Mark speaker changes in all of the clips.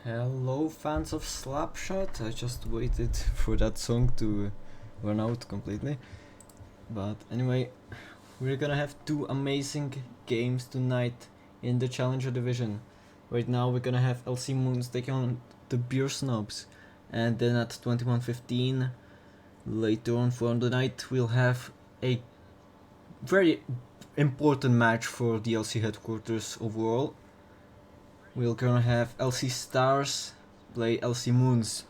Speaker 1: Hello fans of Slapshot, I just waited for that song to run out completely. But anyway, we're gonna have two amazing games tonight in the Challenger division. Right now we're gonna have LC Moons taking on the Beer Snobs. And then at 21:15, later on for the night, we'll have a very important match for the LC headquarters overall. We're gonna have LC Stars play LC Moons.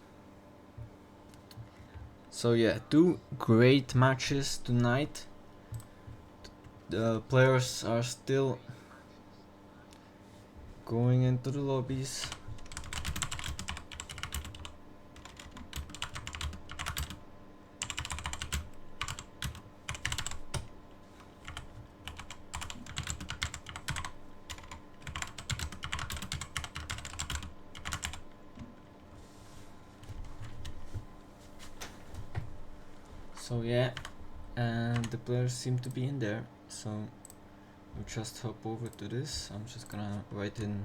Speaker 1: So yeah, two great matches tonight. The players are still going into the lobbies. So yeah, and the players seem to be in there, so we'll just hop over to this. I'm just gonna write in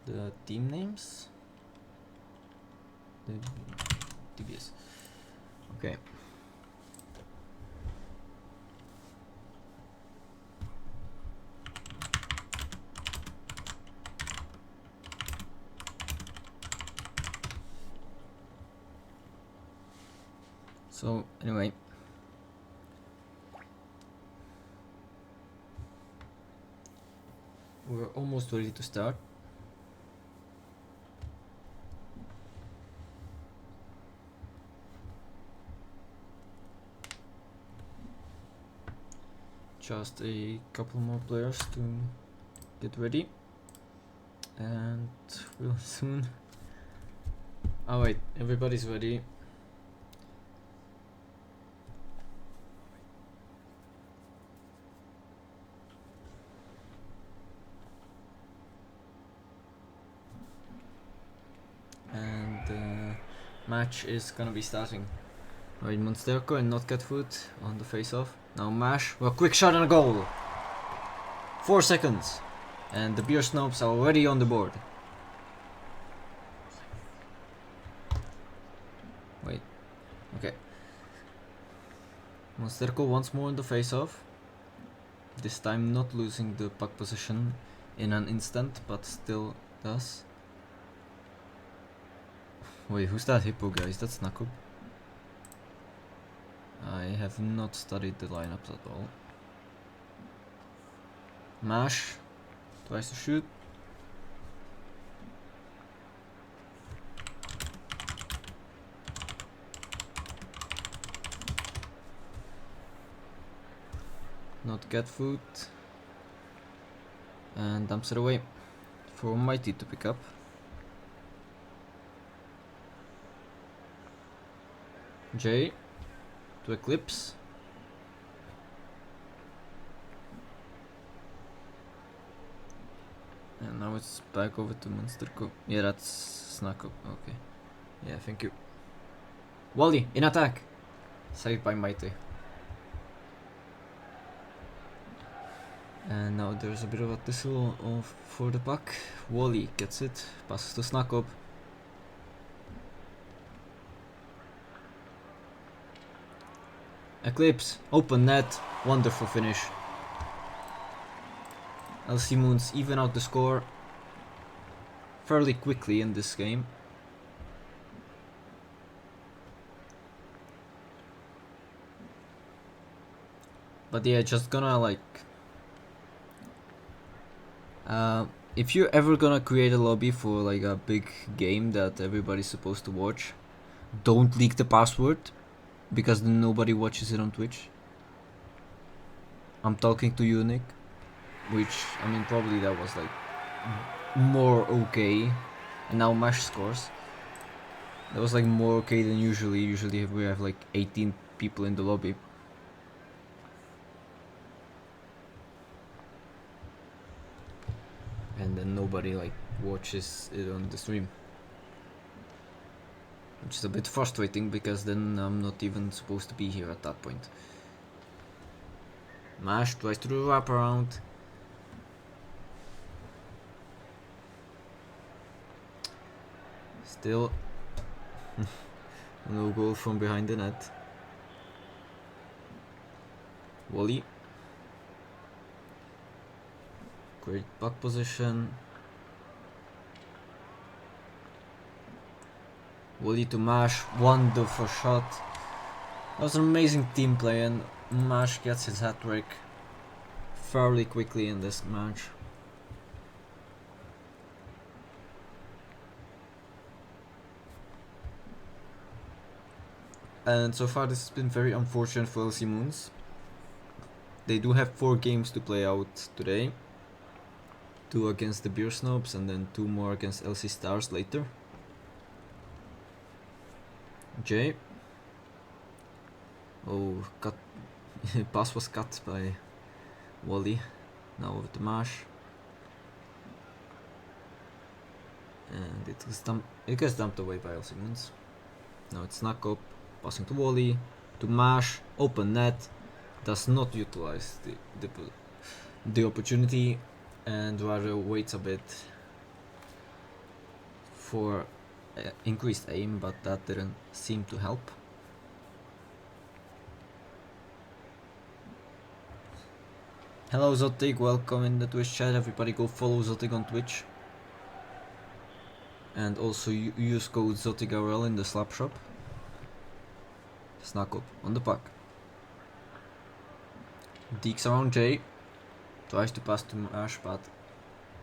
Speaker 1: the team names. The DBS. Okay. So anyway, we're almost ready to start. Just a couple more players to get ready, and we'll soon. Oh wait, everybody's ready. And the match is gonna be starting. Right, Monsterco and not Catfoot on the face-off. Now Mash, well, quick shot and a goal! 4 seconds! And the Beer Snobs are already on the board. Wait, okay. Monsterco once more on the face-off. This time not losing the puck position in an instant, but still does. Wait, who's that hippo guy? Is that Snakup? I have not studied the lineups at all. Mash tries to shoot. Not get food. And dumps it away for Mighty to pick up. J to Eclipse. And now it's back over to Monsterco. Yeah, that's Snakup. Okay. Yeah, thank you. Wally in attack. Saved by Mighty. And now there's a bit of a tussle for the puck. Wally gets it, passes to Snakup. Eclipse, open net, wonderful finish. LC Moons even out the score fairly quickly in this game. But yeah, just gonna like... if you're ever gonna create a lobby for like a big game that everybody's supposed to watch, don't leak the password, because then nobody watches it on Twitch. I'm talking to you, Nick. Which, I mean, probably that was like more okay. And now Mash scores. That was like more okay than usually. Usually we have like 18 people in the lobby. And then nobody like watches it on the stream. Which is a bit frustrating, because then I'm not even supposed to be here at that point. Mash tries to do a wraparound. Still no goal from behind the net. Wally. Great puck position. Wally to Mash, wonderful shot. That was an amazing team play, and Mash gets his hat-trick fairly quickly in this match. And so far this has been very unfortunate for LC Moons. They do have 4 games to play out today. 2 against the Beer Snobs and then 2 more against LC Stars later. Jay. Oh, cut. Pass was cut by Wally. Now with the Mash. And it gets dumped away by LC Moons. Now it's snuck up. Passing to Wally. To Mash. Open net. Does not utilize the opportunity and rather waits a bit for increased aim, but that didn't seem to help. Hello Zotic, welcome in the Twitch chat. Everybody go follow Zotic on Twitch. And also use code ZoticRL in the slap shop. Snuck up on the puck. Deeks around Jay. Tries to pass to Ash, but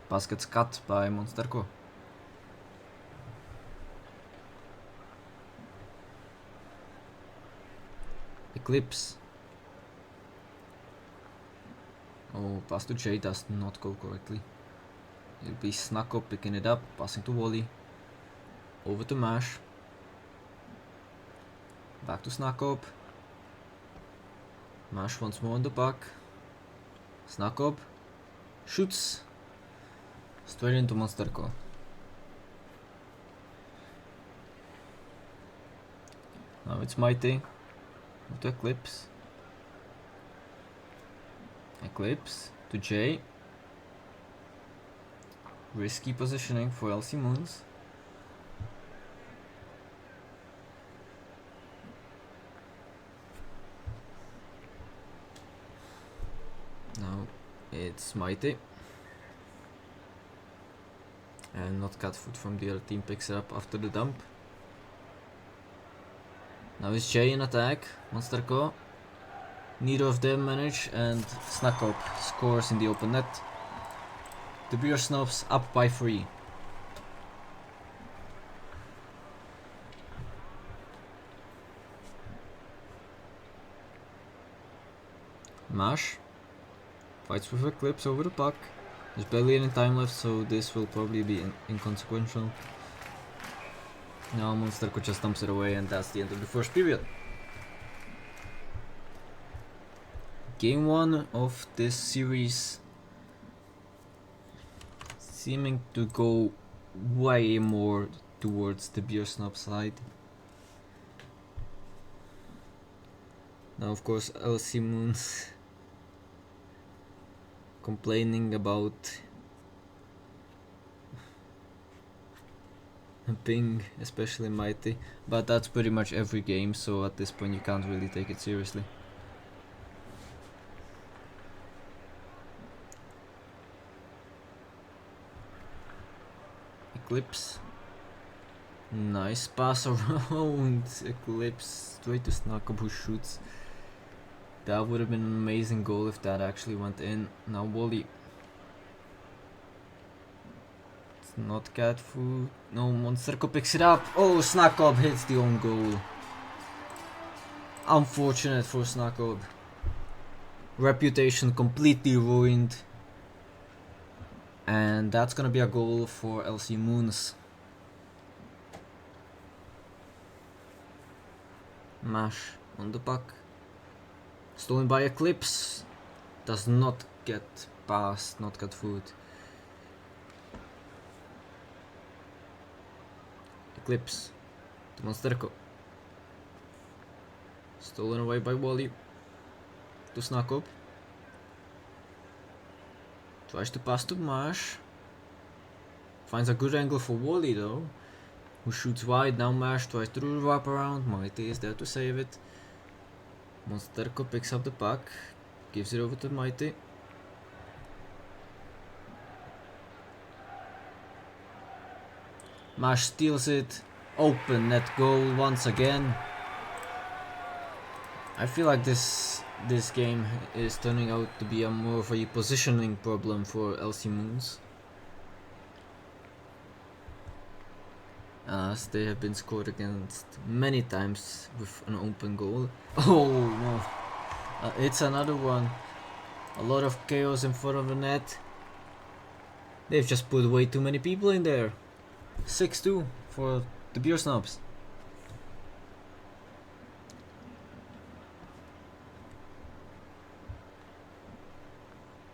Speaker 1: pass gets cut by Monsterko. Eclipse. Oh, pass to Jay does not go correctly. It'll be snuck up, picking it up, passing to Wally. Over to Mash. Back to snuck up. Mash once more on the puck. Snuck up. Shoots. Straight into Monsterko. Now it's Mighty. To Eclipse. Eclipse to Jay. Risky positioning for LC Moons. Now it's Mighty. And not Catfoot from the other team picks it up after the dump. Now it's Jay in attack. Monsterko. Neither of them manage, and Snuck Up scores in the open net. The Beer Snobs up by 3. Mash fights with Eclipse over the puck. There's barely any time left, so this will probably be inconsequential. Now Monsterko just dumps it away, and that's the end of the first period. Game 1 of this series seeming to go way more towards the Beer Snob side. Now of course LC Moons complaining about ping, especially Mighty, but that's pretty much every game, so at this point you can't really take it seriously. Eclipse. Nice pass around. Eclipse straight to Snuggle who shoots. That would have been an amazing goal if that actually went in. Now Wally. It's not cat food. No, Monsterko picks it up. Oh, Snuggle hits the own goal. Unfortunate for Snuggle. Reputation completely ruined. And that's gonna be a goal for LC Moons. Mash on the puck. Stolen by Eclipse. Does not get past, not get food. Eclipse to Monsterko. Stolen away by Wally. To Snuggle. Tries to pass to Mash. Finds a good angle for Wally though. who shoots wide. Now Mash tries to do the wraparound. Mighty is there to save it. Monsterko picks up the puck, gives it over to Mighty. Mash steals it. Open net goal once again. I feel like this game is turning out to be a more of a positioning problem for LC Moons, as they have been scored against many times with an open goal. Oh no, it's another one. A lot of chaos in front of the net. They've just put way too many people in there. 6-2 for the Beer Snobs.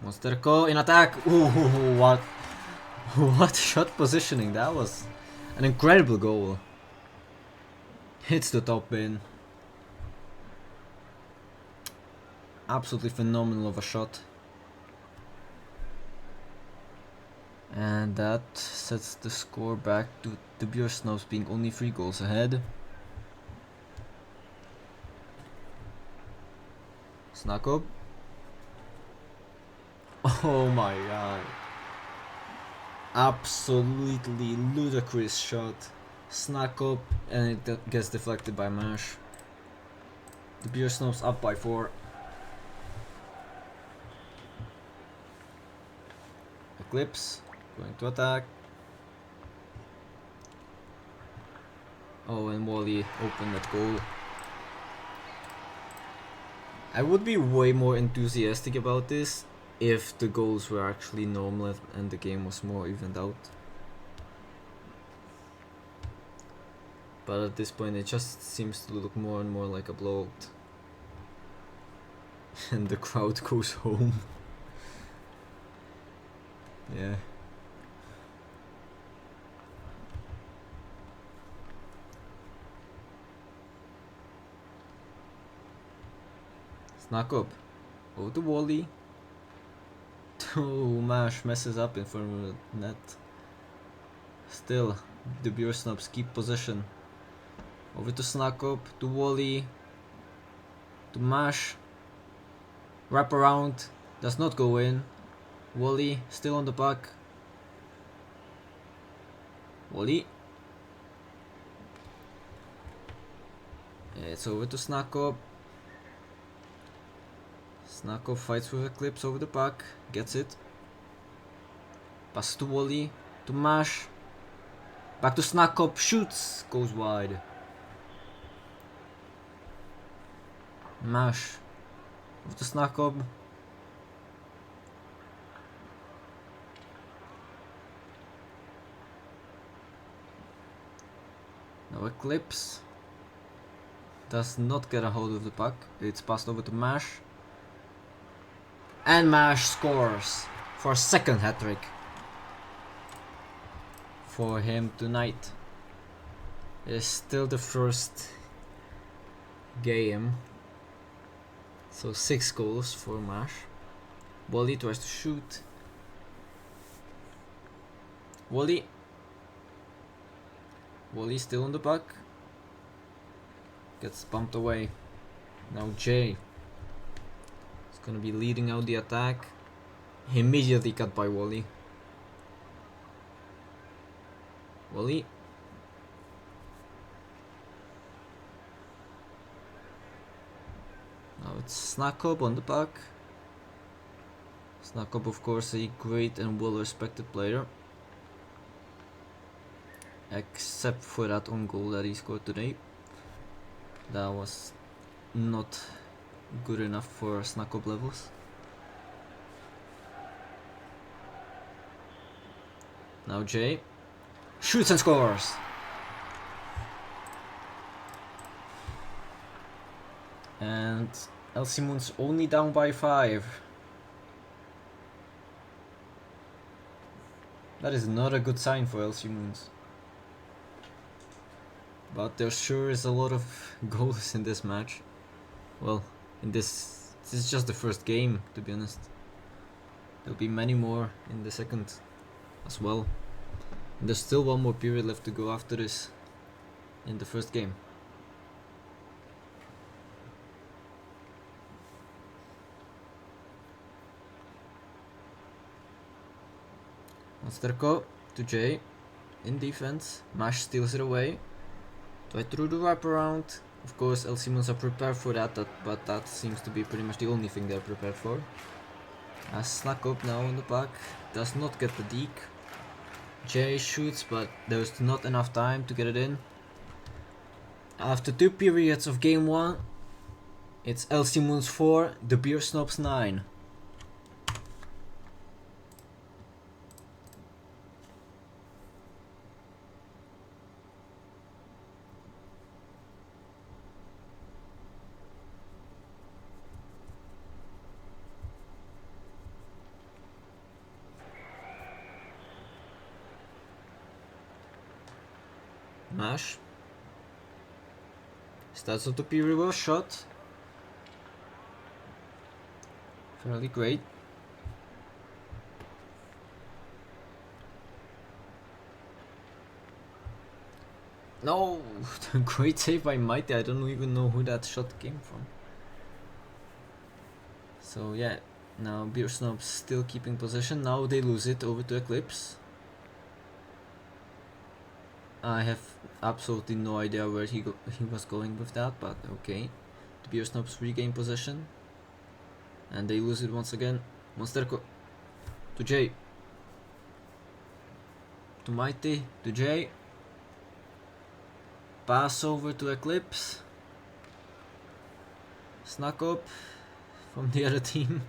Speaker 1: Monsterko in attack. Ooh, what shot positioning. That was an incredible goal. Hits the top bin. Absolutely phenomenal of a shot. And that sets the score back to the Beer Snobs being only 3 goals ahead. Snakop. Oh my god. Absolutely ludicrous shot. Snakop, and it gets deflected by Mash. The Beer Snobs up by 4. Eclipse going to attack. Oh, and Wally opened that goal. I would be way more enthusiastic about this if the goals were actually normal and the game was more evened out. But at this point it just seems to look more and more like a blowout. And the crowd goes home. Yeah. Snack up. Oh, the Wally. Oh, Mash messes up in front of the net. Still, the Beer Snobs keep possession. Over to Snack up, to Wally, to Mash. Wrap around, does not go in. Wally still on the puck. Wally. It's over to Snack up. Snakov fights with Eclipse over the puck, gets it. Pass to Wally, to Mash. Back to Snakov, shoots, goes wide. Mash. Over to Snakov. Now Eclipse does not get a hold of the puck. It's passed over to Mash. And Mash scores for a second hat-trick for him tonight. It is still the first game. So 6 goals for Mash. Wally tries to shoot. Wally still on the puck. Gets bumped away. Now Jay. Gonna be leading out the attack. Immediately cut by Wally. Wally. Now it's Snakop on the puck. Snakop, of course, a great and well respected player. Except for that own goal that he scored today. That was not good enough for Snakop levels. Now Jay shoots and scores. And LC Moon's only down by 5. That is not a good sign for LC Moons. But there sure is a lot of goals in this match. Well, this is just the first game, to be honest. There'll be many more in the second as well. There's still one more period left to go after this in the first game. Monsterko to Jay in defense. Mash steals it away. Try through the wraparound. Of course, El Simons are prepared for that, but that seems to be pretty much the only thing they're prepared for. As Snack up now in the back. Does not get the deke. Jay shoots, but there's not enough time to get it in. After 2 periods of game 1, it's El Simons 4, the Beer Snobs 9. Mash starts off the period with a shot. Fairly great. No! Great save by Mighty. I don't even know who that shot came from. So yeah, now Beer Snobs still keeping possession. Now they lose it over to Eclipse. I have absolutely no idea where he was going with that, but okay. The Beer Snobs regain possession. And they lose it once again. Monsterko to Jay. To Mighty. To Jay. Pass over to Eclipse. Snuck up from the other team.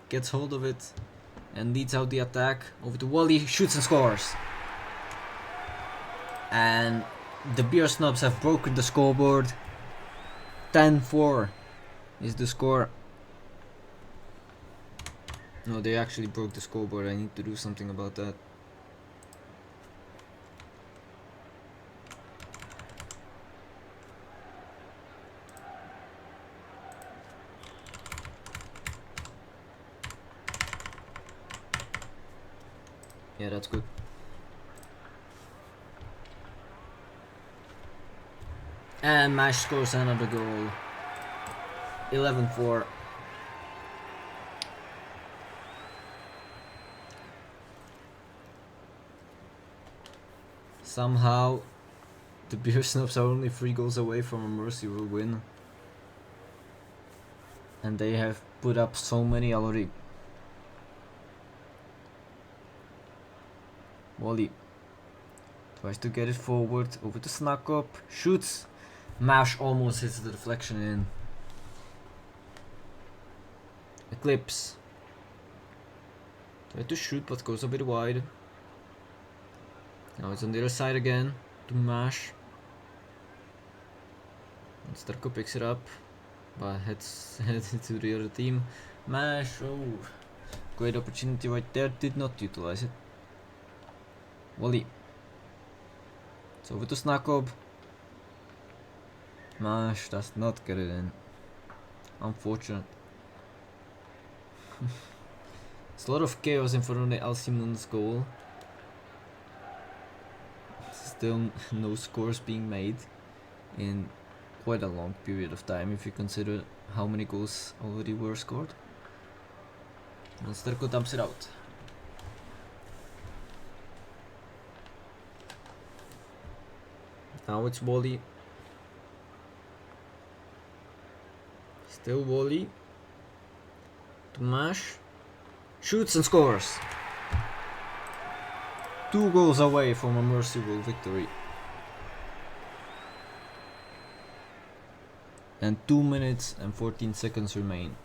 Speaker 1: Gets hold of it. And leads out the attack. Over to Wally. Shoots and scores. And the Beer Snobs have broken the scoreboard. 10-4 is the score. No, they actually broke the scoreboard. I need to do something about that. Yeah, that's good. And Mash scores another goal. 11-4. Somehow, the Beer Snobs are only 3 goals away from a mercy rule win. And they have put up so many already. Wally tries to get it forward, over to Snack up, shoots. Mash almost hits the deflection in. Eclipse try to shoot but goes a bit wide. Now it's on the other side again to Mash. And Starko picks it up but heads to the other team. Mash, oh, great opportunity right there, did not utilize it. Wally. It's over to Snakob. Mash does not get it in. Unfortunate. It's a lot of chaos in front of the Alcimon's goal. Still no scores being made in quite a long period of time if you consider how many goals already were scored. Monsterko dumps it out. Now it's Wally. Still Wally. To Mash. Shoots and scores. 2 goals away from a merciful victory. And 2 minutes and 14 seconds remain.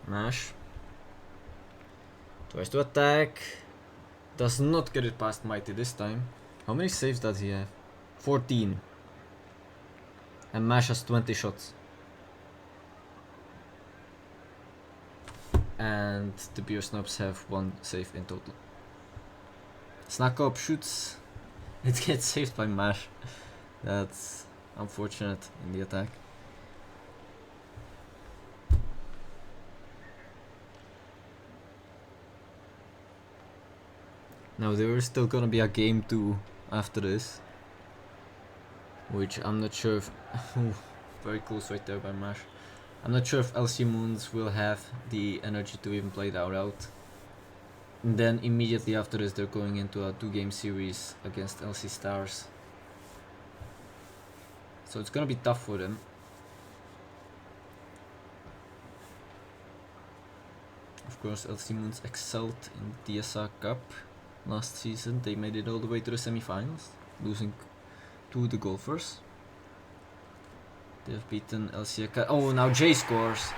Speaker 1: Mash tries to attack. Does not get it past Mighty this time. How many saves does he have? 14. And Mash has 20 shots. And the Beer Snobs have 1 save in total. Snack up shoots. It gets saved by Mash. That's unfortunate in the attack. Now there is still gonna be a game 2 after this, which I'm not sure if very close right there by Mash. I'm not sure if LC Moons will have the energy to even play that out. And then immediately after this they're going into a 2-game series against LC Stars. So it's gonna be tough for them. Of course, LC Moons excelled in the DSR Cup last season. They made it all the way to the semi-finals, losing to the Golfers. They've beaten LC Academy. Oh, now Jay scores.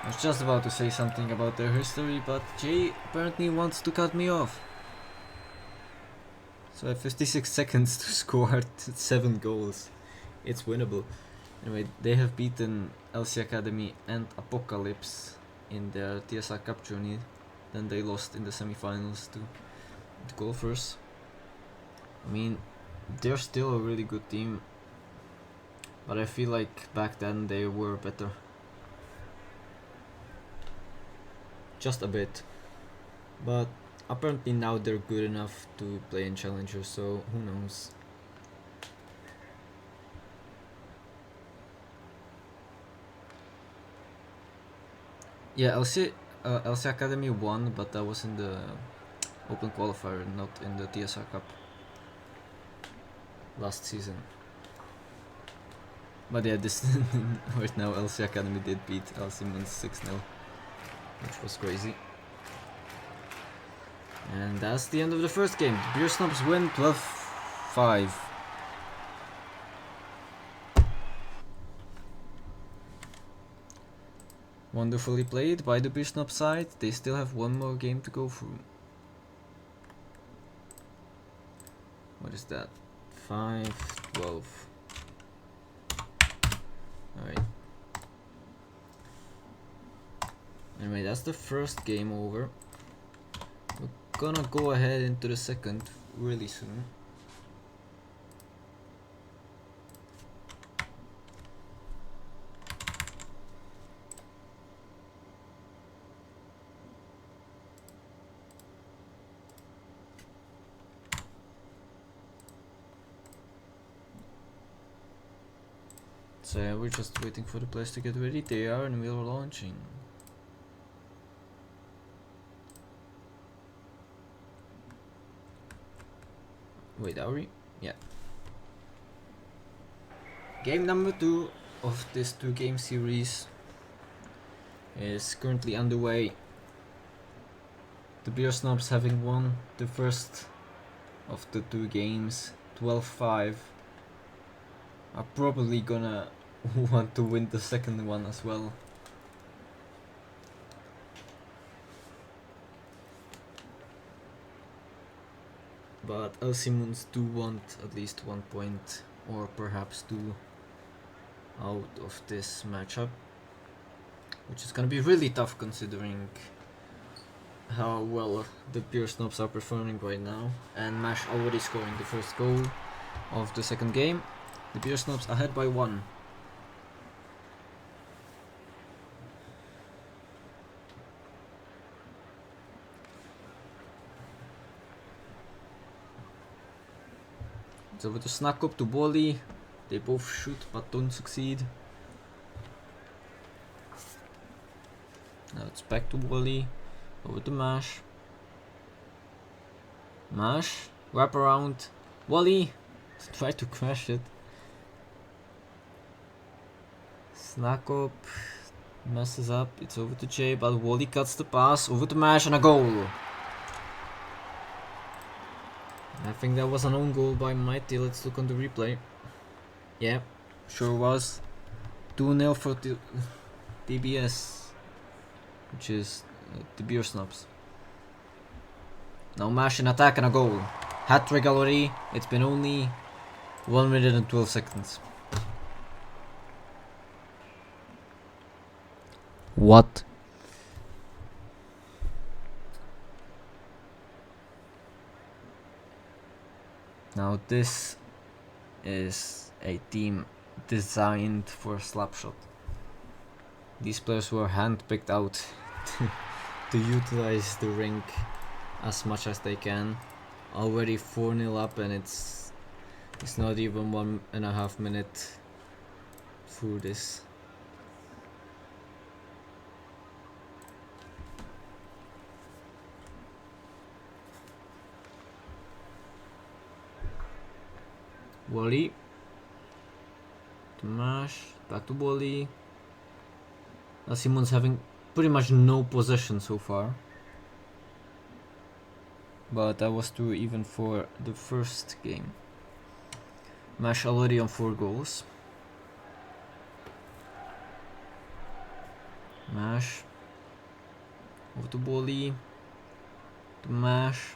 Speaker 1: I was just about to say something about their history, but Jay apparently wants to cut me off. So I have 56 seconds to score 7 goals. It's winnable. Anyway, they have beaten LC Academy and Apocalypse in their TSR Cup journey. Then they lost in the semi-finals to the Golfers. I mean, they're still a really good team, but I feel like back then they were better. Just a bit. But apparently now they're good enough to play in Challenger, so who knows. Yeah, LC Academy won, but that was in the Open Qualifier, not in the TSR Cup last season. But yeah, this right now LC Academy did beat LC Moons 6-0, which was crazy. And that's the end of the first game. Beer Snobs win 12-5. Wonderfully played by the Beer Snob side. They still have one more game to go through. What is that? 5-12. Alright. Anyway, that's the first game over. We're gonna go ahead into the second really soon. So yeah, we're just waiting for the players to get ready. They are, and we are launching. Wait, are we? Yeah. Game number 2 of this 2-game series is currently underway. The Beer Snobs having won the first of the 2 games, 12-5, are probably gonna want to win the second one as well. But LC Moons do want at least 1 point, or perhaps 2, out of this matchup, which is gonna be really tough considering how well the Beer Snobs are performing right now. And Mash already scoring the first goal of the second game. The Beer Snobs ahead by 1. So with the snack up to Wally, they both shoot but don't succeed. Now it's back to Wally, over to Mash. Mash, wrap around, Wally, try to crash it. Snack up, messes up, it's over to Jay, but Wally cuts the pass, over to Mash and a goal. I think that was an own goal by Mighty. Let's look on the replay. Yeah, sure was. 2-0 for TBS, which is the Beer Snobs. Now Mash in attack and a goal. Hat-trick already. It's been only 1 minute and 12 seconds. What? Now this is a team designed for Slapshot. These players were handpicked out to utilize the rink as much as they can. Already 4-0 up, and it's not even 1.5 minutes through this. Wally. Mash. Back to Wally. Simon's having pretty much no possession so far. But that was true even for the first game. Mash already on 4 goals. Mash. Over to Wally. To Mash.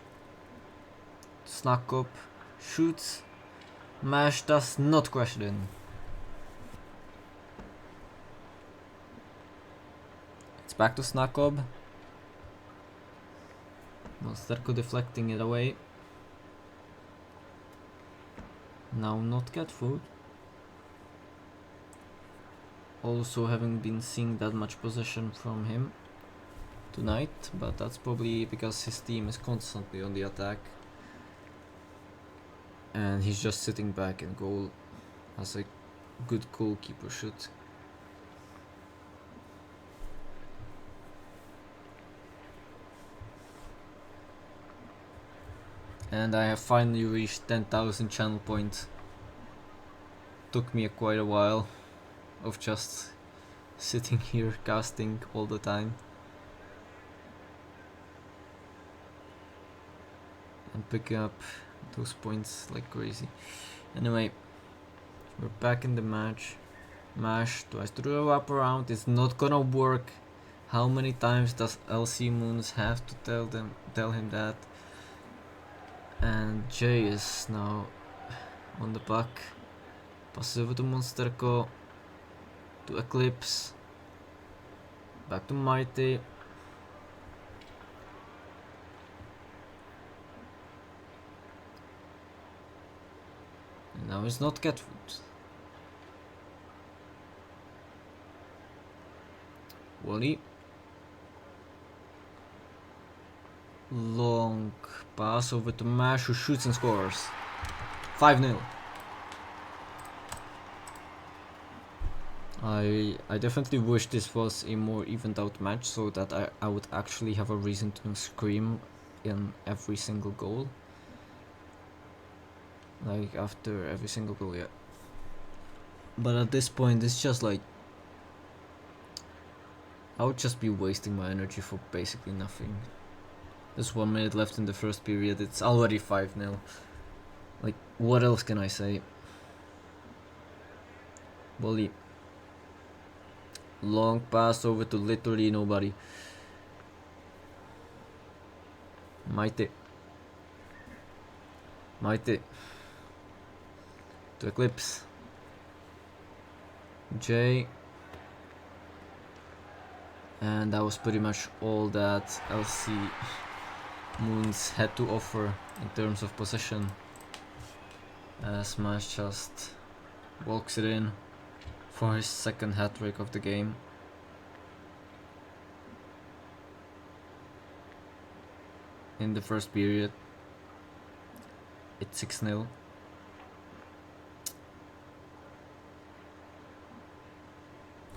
Speaker 1: Snack up. Shoots. Mash does not crash it in. It's back to Snakob. Monsterko deflecting it away. Now not cat food. Also haven't been seeing that much possession from him tonight, but that's probably because his team is constantly on the attack. And he's just sitting back in goal as a good goalkeeper should. And I have finally reached 10,000 channel points. Took me quite a while of just sitting here casting all the time. And picking up those points like crazy. Anyway, we're back in the match. Mash tries to do a wrap around. It's not gonna work. How many times does LC Moons have to tell him that? And Jay is now on the back. Passes over to Monsterko. To Eclipse. Back to Mighty. And now it's not cat food. Wally. Long pass over to Mash, who shoots and scores. 5-0. I definitely wish this was a more evened out match so that I would actually have a reason to scream in every single goal. Like after every single goal, yeah. But at this point it's just like I would just be wasting my energy for basically nothing. There's 1 minute left in the first period, it's already 5-0. Like, what else can I say? Wally. Long pass over to literally nobody. Mighty. Mighty. To Eclipse. J. And that was pretty much all that LC Moons had to offer in terms of possession. Smash just walks it in for his second hat-trick of the game. In the first period, it's 6-0.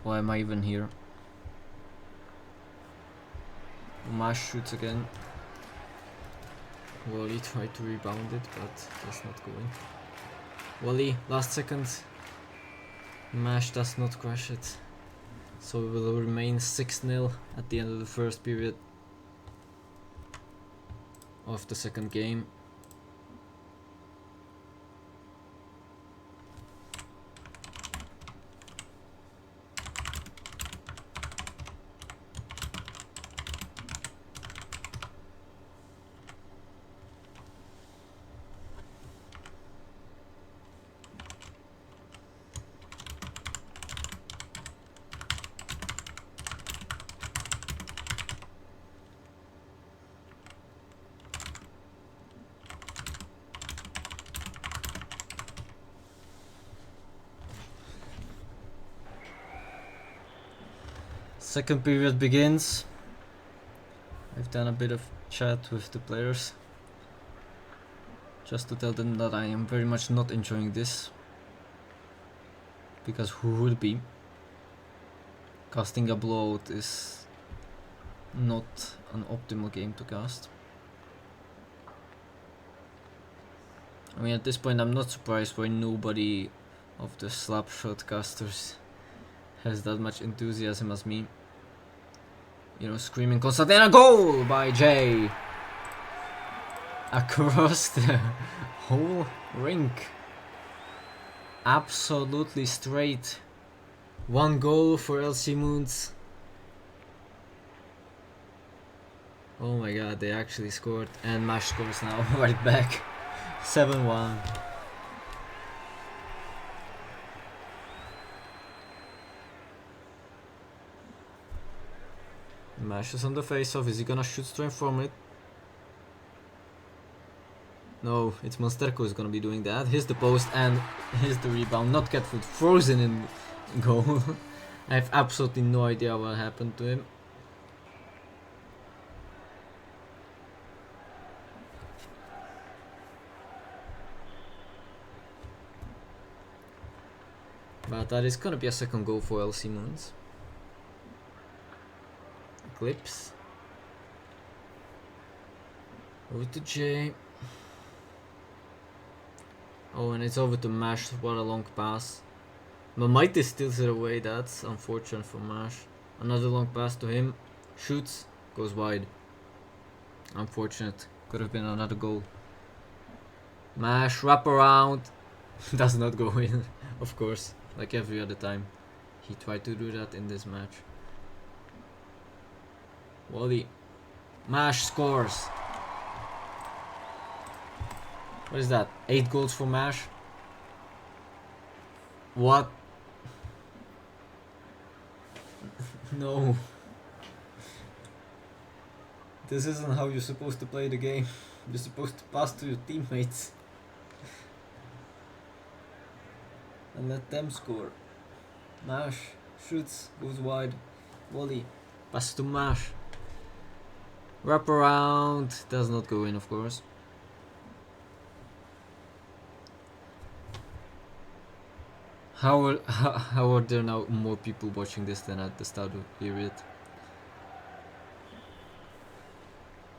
Speaker 1: Why am I even here? Mash shoots again. Wally tried to rebound it, but that's not going. Wally, last second. Mash does not crash it. So it will remain 6-0 at the end of the first period of the second game. Second period begins. I've done a bit of chat with the players, just to tell them that I am very much not enjoying this, because who would be? Casting a blowout is not an optimal game to cast. I mean, at this point I'm not surprised why nobody of the slapshot casters has that much enthusiasm as me. You know, screaming constantly, and a goal by Jay across the whole rink. Absolutely straight. One goal for LC Moons. Oh my god, they actually scored, and Mash scores now right back. 7-1. Mash is on the face-off. Is he gonna shoot straight from it? No, it's Monsterco who's gonna be doing that. Here's the post and here's the rebound. Not Catfoot, frozen in goal. I have absolutely no idea what happened to him. But that is gonna be a second goal for LC Moons. Eclipse. Over to J. Oh, and it's over to Mash. What a long pass. But Mighty steals it away. That's unfortunate for Mash. Another long pass to him. Shoots. Goes wide. Unfortunate. Could have been another goal. Mash. Wrap around. Does not go in. Of course. Like every other time. He tried to do that in this match. Wally. Mash scores. What is that? 8 goals for Mash? What? No. This isn't how you're supposed to play the game. You're supposed to pass to your teammates. And let them score. Mash shoots, goes wide. Wally. Pass to Mash. Wrap around. Does not go in, of course. How are there now more people watching this than at the start of the period?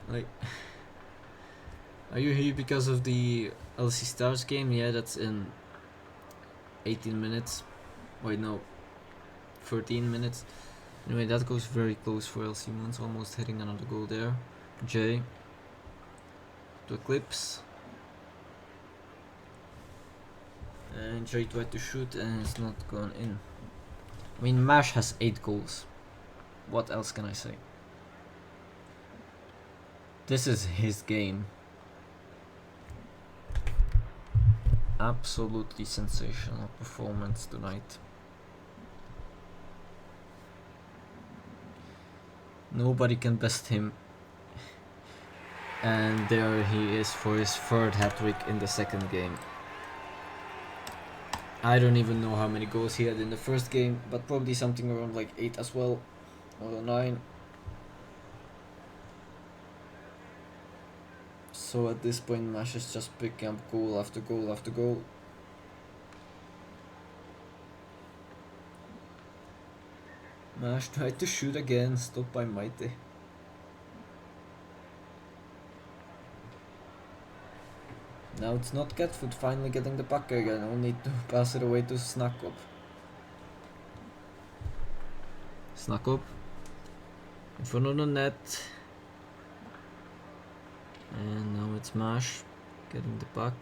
Speaker 1: Like, are you here because of the LC Stars game? Yeah, that's in 18 minutes. Wait, no, 13 minutes. Anyway, that goes very close for LC Moons, almost hitting another goal there. J to Eclipse. And J tried to shoot and it's not gone in. I mean, Mash has 8 goals. What else can I say? This is his game. Absolutely sensational performance tonight. Nobody can best him. And there he is for his 3rd hat-trick in the 2nd game. I don't even know how many goals he had in the first game, but probably something around like 8 as well, or 9. So at this point Mash is just picking up goal after goal after goal. Mash tried to shoot again, stopped by Mighty. Now it's not Catfoot finally getting the puck again, only to pass it away to Snakop. Snakop in front of the net. And now it's Mash getting the puck.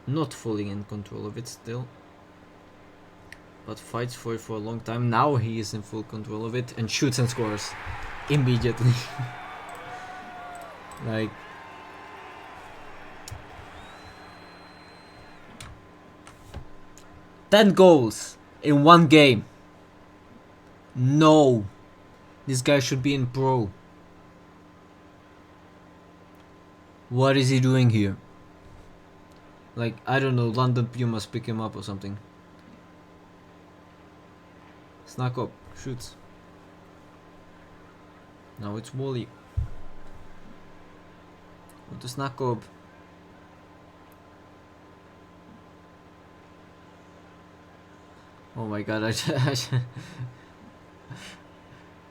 Speaker 1: Not fully in control of it still, but fights for it for a long time. Now he is in full control of it and shoots and scores immediately. Like, ten goals in one game. No, this guy should be in pro. What is he doing here? Like, I don't know, London Pumas pick him up or something. Snack up, shoots. Now it's Wally. Go to Snakob. Oh my god,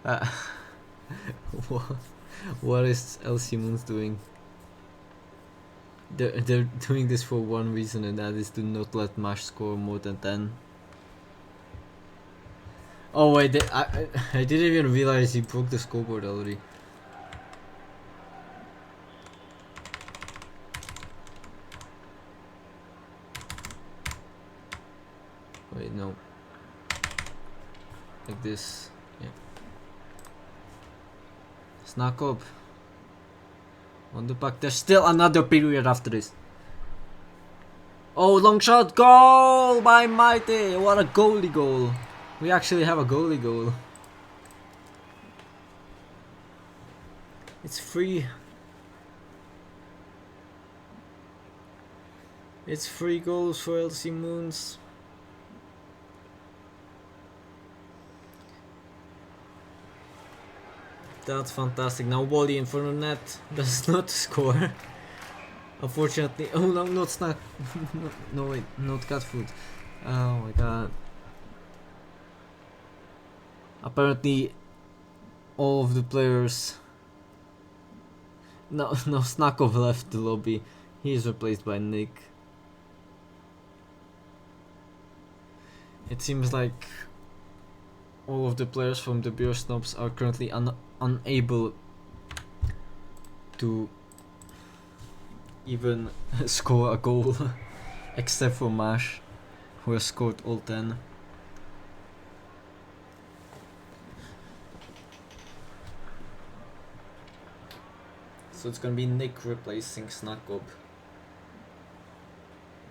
Speaker 1: uh, what is LC Moons doing? They're doing this for one reason, and that is to not let Mash score more than 10. Oh wait, I didn't even realize he broke the scoreboard already. Wait, no. Like this, yeah. Snack up. On the back, there's still another period after this. Oh, long shot, goal by Mighty! What a goalie goal! We actually have a goalie goal. It's free. It's 3 goals for LC Moons. That's fantastic. Now Wally in front of net does not score. Unfortunately, oh no, not Snack. No wait, not cat food. Oh my god. Apparently, all of the players. No, Snakov left the lobby. He is replaced by Nick. It seems like all of the players from the Beer Snobs are currently unable to even score a goal, except for Mash, who has scored all 10. So it's gonna be Nick replacing Snakob.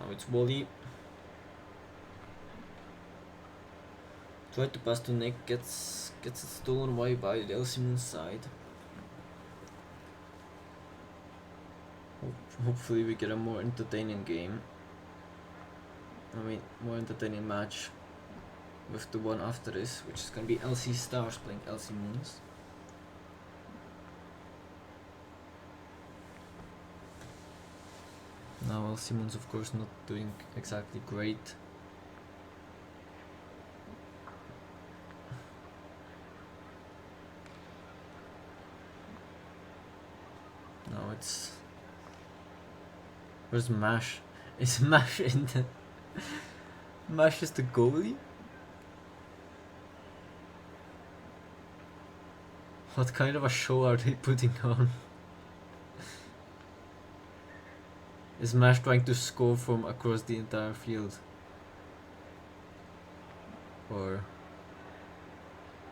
Speaker 1: Now it's Wally. Try to pass to Nick, gets it stolen away by the LC Moon side. Hopefully we get a more entertaining game. I mean, more entertaining match with the one after this, which is gonna be LC Stars playing LC Moons. Now LC Moons of course not doing exactly great. Now it's... Where's Mash? Is Mash in the... Mash is the goalie? What kind of a show are they putting on? Is Mash trying to score from across the entire field? Or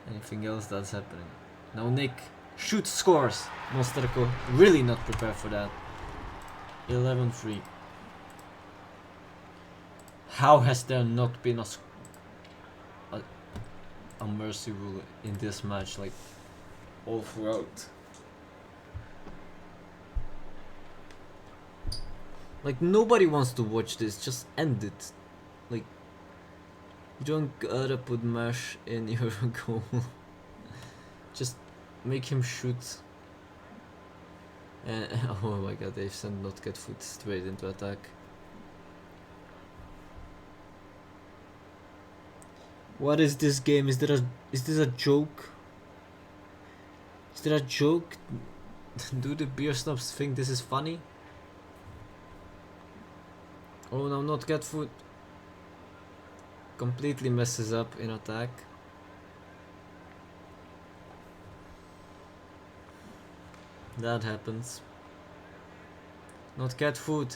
Speaker 1: anything else that's happening? Now Nick shoots, scores! Mosterko really not prepared for that. 11-3. How has there not been a mercy rule in this match, like all throughout? Like nobody wants to watch this, just end it. Like you don't gotta put Mash in your goal. Just make him shoot. And oh my god, they've sent not get foot straight into attack. What is this game? Is this a joke? Is there a joke? Do the Beer Snobs think this is funny? Oh no, not get foot. Completely messes up in attack. That happens. Not cat food.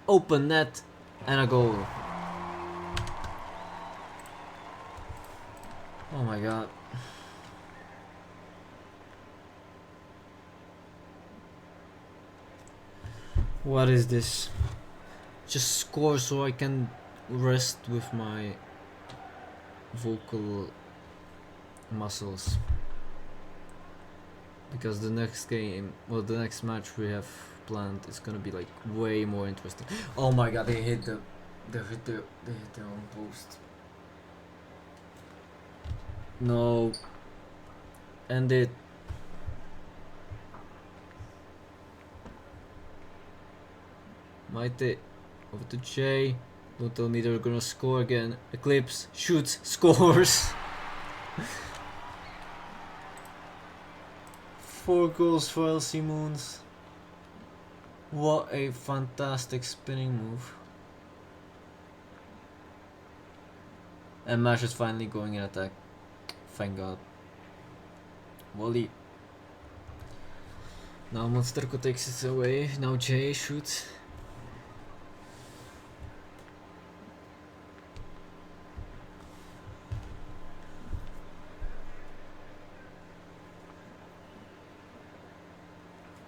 Speaker 1: Open net and a goal. Oh my god. What is this? Just score so I can rest with my vocal muscles. Because the next game, well, the next match we have planned is gonna be like way more interesting. Oh my god, they hit their own post. No. And it. Maite over to J. Don't tell me they're gonna score again. Eclipse shoots, scores. 4 goals for LC Moons. What a fantastic spinning move. And Mash is finally going in attack. Thank God. Volley. Now Monsterko takes it away. Now Jay shoots.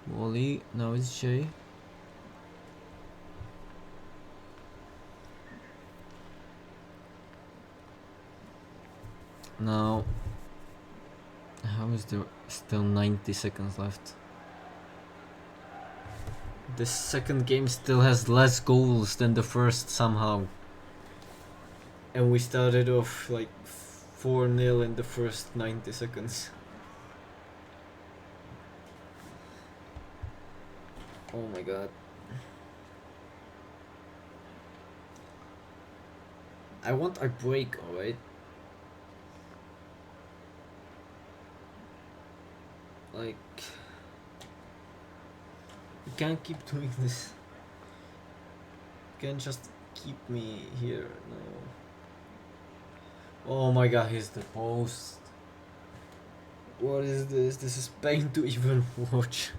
Speaker 1: Volley. Now it's Jay. Now, how is there still 90 seconds left? The second game still has less goals than the first somehow. And we started off like 4-0 in the first 90 seconds. Oh my god. I want a break, alright? Like, you can't keep doing this. You can't just keep me here, no. Oh my god, he's the post. What is this? This is pain to even watch.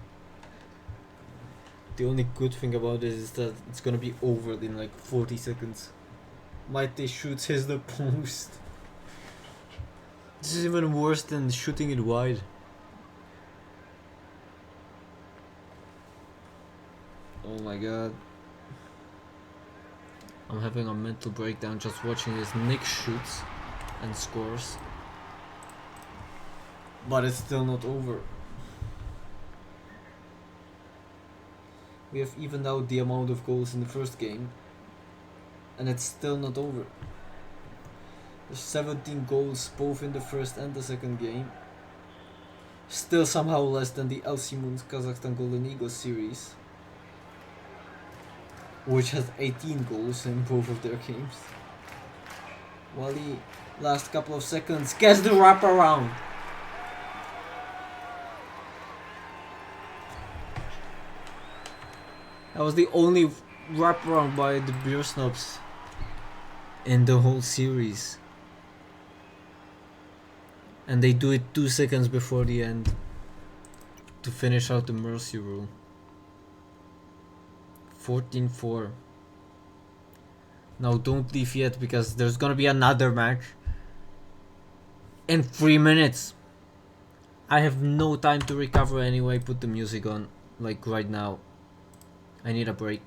Speaker 1: The only good thing about this is that it's gonna be over in like 40 seconds. Maite shoots, hits the post. This is even worse than shooting it wide. Oh my god. I'm having a mental breakdown just watching this. Nick shoots and scores. But it's still not over. We have evened out the amount of goals in the first game. And it's still not over. There's 17 goals both in the first and the second game. Still somehow less than the LC Moons Kazakhstan Golden Eagles series, which has 18 goals in both of their games. Wally, last couple of seconds, gets the wraparound. That was the only wraparound by the Beer Snobs in the whole series. And they do it 2 seconds before the end to finish out the mercy rule. 14-4. Now don't leave yet because there's gonna be another match in 3 minutes. I have no time to recover anyway. Put the music on like right now. I need a break.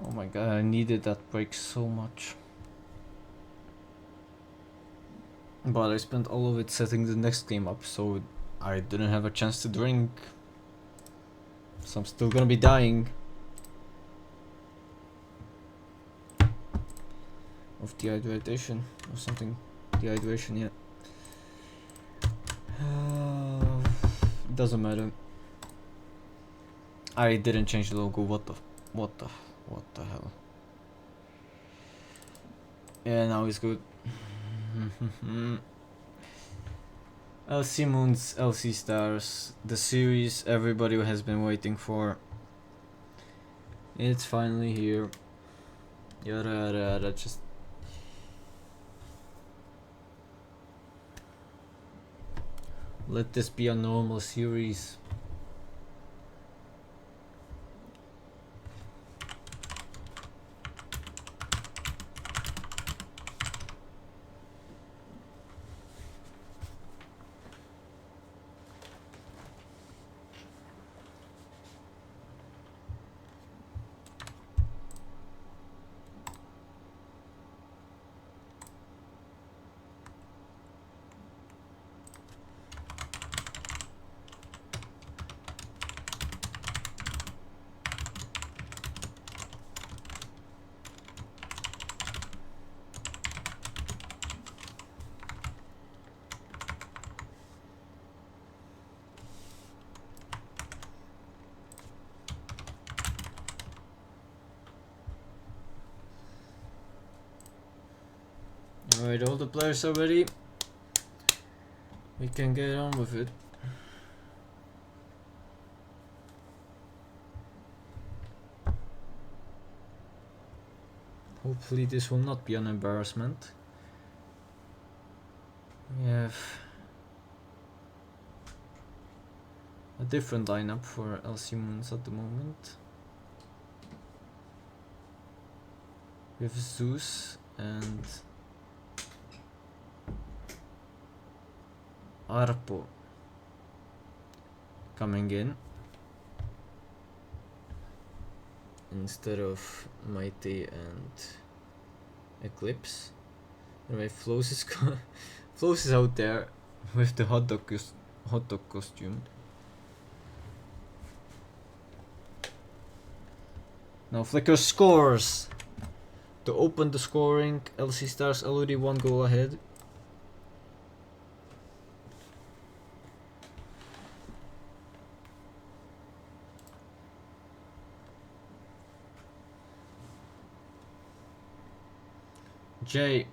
Speaker 1: Oh my god, I needed that break so much. But I spent all of it setting the next game up, so I didn't have a chance to drink. So I'm still gonna be dying of dehydration or something. Dehydration, yeah. Doesn't matter. I didn't change the logo. What the hell? Yeah, now it's good. LC Moons, LC Stars, the series everybody has been waiting for. It's finally here. Yada yada yada. Just let this be a normal series. Alright, all the players are ready. We can get on with it. Hopefully this will not be an embarrassment. We have a different lineup for LC Moons at the moment. We have Zeus and Arpo coming in instead of Mighty and Eclipse. Anyway, Flows is Flows is out there with the hot dog costume. Now Flicker scores! To open the scoring, LC Stars already 1 goal ahead. Jay.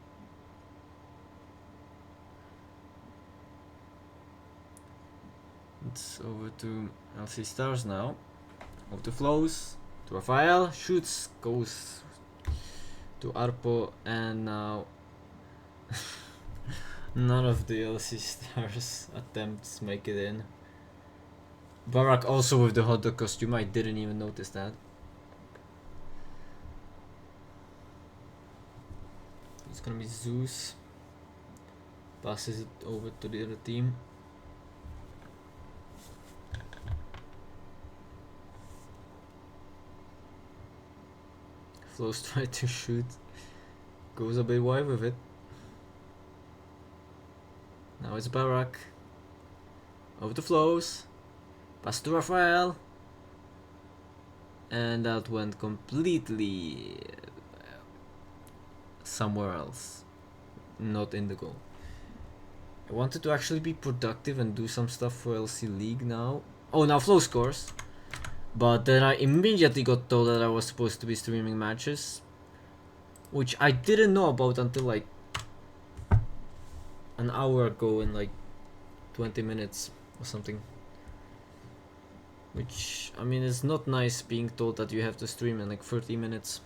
Speaker 1: It's over to LC Stars now. Over to Flows. To Rafael. Shoots. Goes to Arpo. And now none of the LC Stars attempts make it in. Barak also with the hot dog costume. I didn't even notice that. It's gonna be Zeus. Passes it over to the other team. Flows tried to shoot. Goes a bit wide with it. Now it's Barak. Over to Flows. Pass to Rafael. And that went completely somewhere else. Not in the goal. I wanted to actually be productive and do some stuff for LC League now. Oh, now Flow scores. But then I immediately got told that I was supposed to be streaming matches. Which I didn't know about until like an hour ago in like 20 minutes or something. Which, I mean, it's not nice being told that you have to stream in like 30 minutes.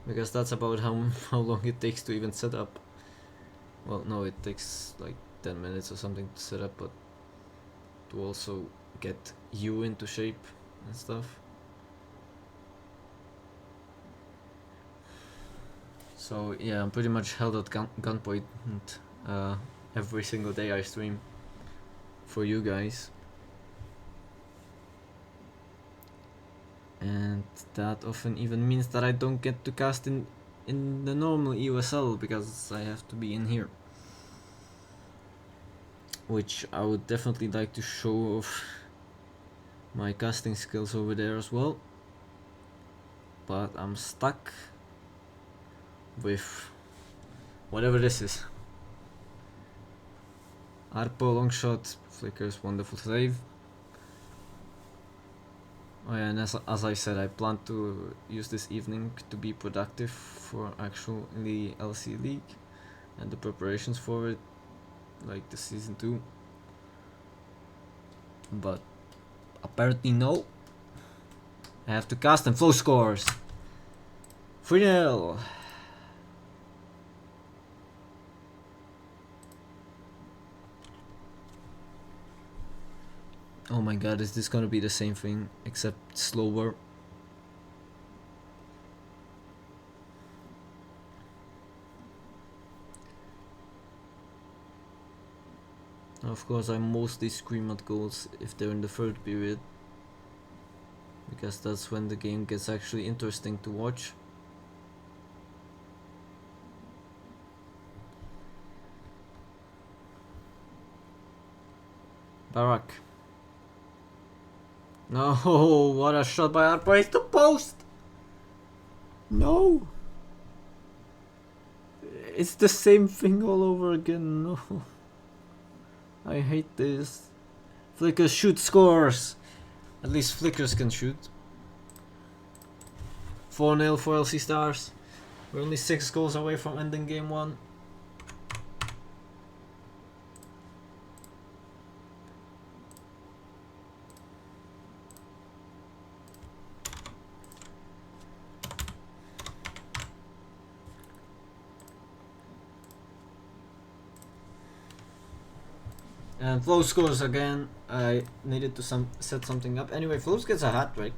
Speaker 1: Because that's about how long it takes to even set up. Well, no, it takes like 10 minutes or something to set up, but to also get you into shape and stuff. So yeah, I'm pretty much held at gunpoint every single day I stream for you guys. and that often even means that I don't get to cast in the normal EUSL because I have to be in here, which I would definitely like to show off my casting skills over there as well, but I'm stuck with whatever this is. Arpo long shot, flickers, wonderful save. Oh yeah, and as I said, I plan to use this evening to be productive for actually LC League and the preparations for it, like the season 2. But apparently no. I have to cast and flow scores. 3-0. Oh my god, is this gonna be the same thing except slower? Of course, I mostly scream at goals if they're in the third period, because that's when the game gets actually interesting to watch. Barak. No, what a shot by Arpa. It's the post! No! It's the same thing all over again. No. I hate this. Flickers shoot scores! At least Flickers can shoot. 4-0 for LC Stars. We're only 6 goals away from ending game 1. And Flow scores again. I needed to set something up. Anyway, Flow gets a hat trick.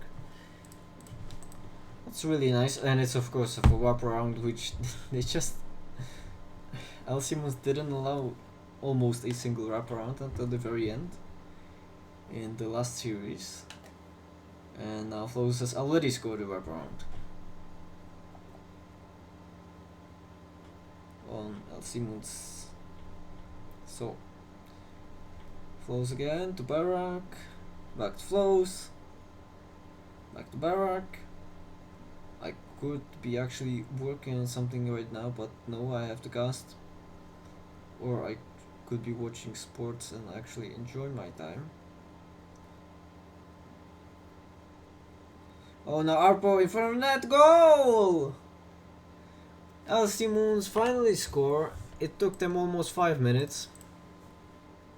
Speaker 1: That's really nice, and it's of course a wraparound, which they just Alcimos didn't allow almost a single wraparound until the very end in the last series, and now Flow has already scored a wraparound on Alcimos. So Flows again to Barak, back to Flows, back to Barak. I could be actually working on something right now, but no, I have to cast. Or I could be watching sports and actually enjoy my time. Oh, now Arpo in front of net, goal! LC Moons finally score. It took them almost 5 minutes,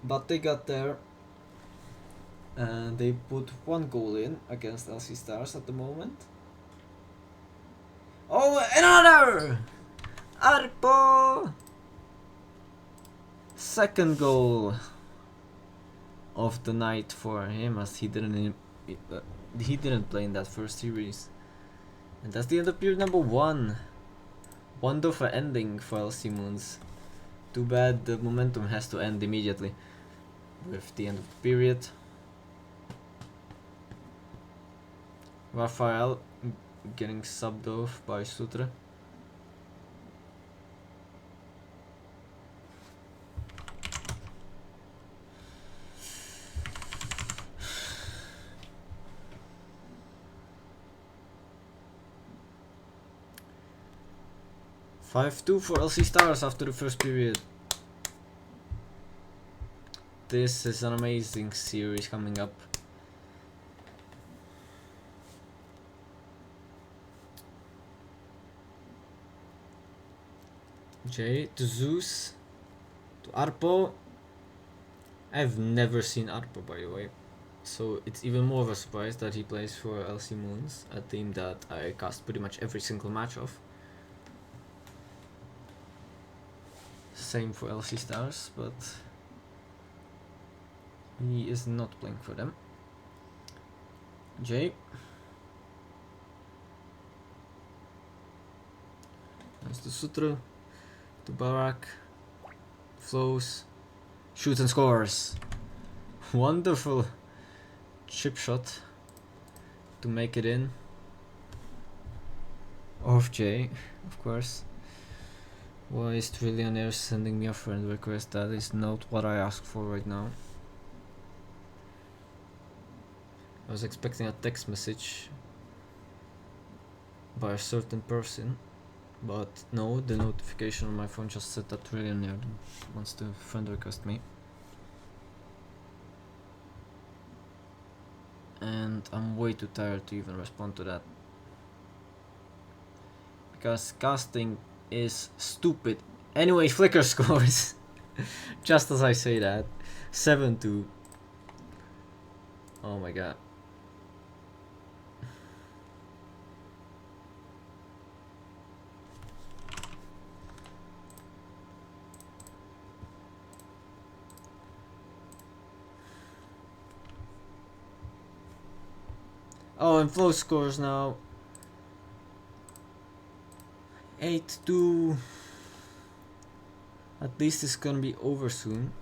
Speaker 1: but they got there, and they put 1 goal in against LC Stars at the moment. Oh, another! Arpo! Second goal of the night for him, as he didn't play in that first series. And that's the end of period number 1. Wonderful ending for LC Moons. Too bad the momentum has to end immediately with the end of the period. Rafael getting subbed off by Sutre. (5-2) for LC Stars after the first period. This is an amazing series coming up. Jay to Zeus to Arpo. I've never seen Arpo, by the way, so it's even more of a surprise that he plays for LC Moons, a team that I cast pretty much every single match of. Same for LC Stars, but he is not playing for them. Jay. Nice to Sutra. To Barak. Flows. Shoots and scores. Wonderful chip shot to make it in. Of J, of course. Why is Trillionaire sending me a friend request? That is not what I asked for right now. I was expecting a text message by a certain person, but no, the notification on my phone just said that Trillionaire wants to friend request me. And I'm way too tired to even respond to that. Because casting is stupid. Anyway, Flickr scores. Just as I say that. 7-2. Oh my god. Oh, and Flow scores now. 8-2. At least it's gonna be over soon.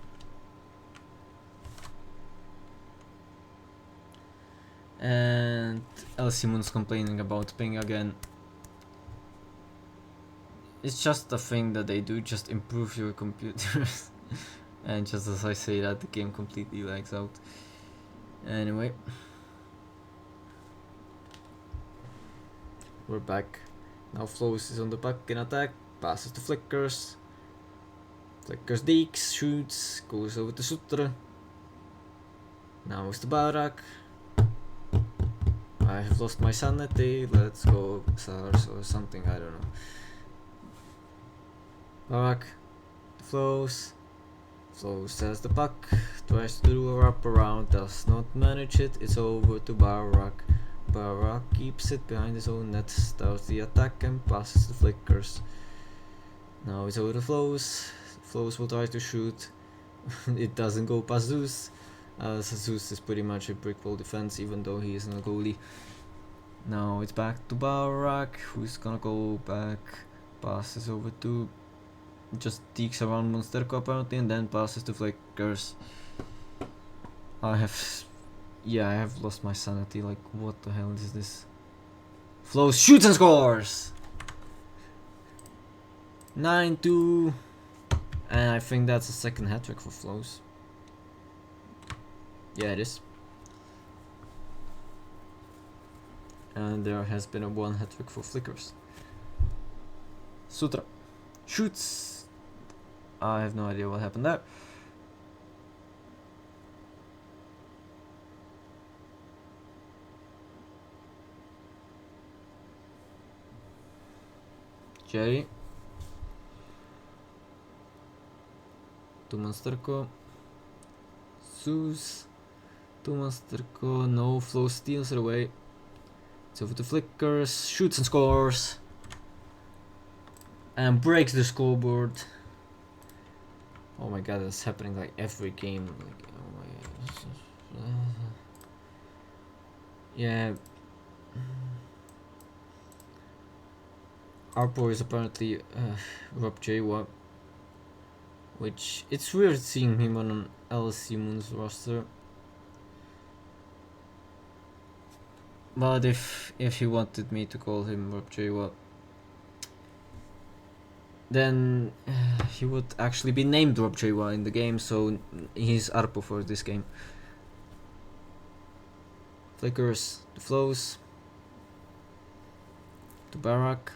Speaker 1: And El Simon's complaining about ping again. It's just a thing that they do, just improve your computers. And just as I say that, the game completely lags out. Anyway. We're back. Now Flows is on the back in attack, passes to Flickers. Flickers deeks, shoots, goes over to Sutra. Now it's to Barak. I have lost my sanity, let's go SARS or something, I don't know. Barak, Flows. Flows has the puck, tries to do a wraparound, does not manage it, it's over to Barak. Barak keeps it behind his own net, starts the attack and passes the Flickers. Now it's over to Flows. Flows will try to shoot. It doesn't go past Zeus, as Zeus is pretty much a brick wall defense even though he isn't a goalie. Now it's back to Barak, who's gonna go back, passes over to, just deeks around Monsterco apparently, and then passes to Flickers. I have lost my sanity, like what the hell is this? Flows shoots and scores! 9-2, and I think that's a second hat-trick for Flows. Yeah, it is. And there has been a one hat-trick for Flickers. Sutra shoots. I have no idea what happened there. Jerry to Monsterco. Zeus to Monsterco. No, Flow steals it away. It's over to Flickers, shoots and scores. And breaks the scoreboard. Oh my god, that's happening like every game. Like, oh my god. Yeah. Arpo is apparently Rob Jawa, which it's weird seeing him on an LC Moon's roster. But if he wanted me to call him Rob Jawa, then he would actually be named Rob Jawa in the game, so he's Arpo for this game. Flickers to Flows to Barak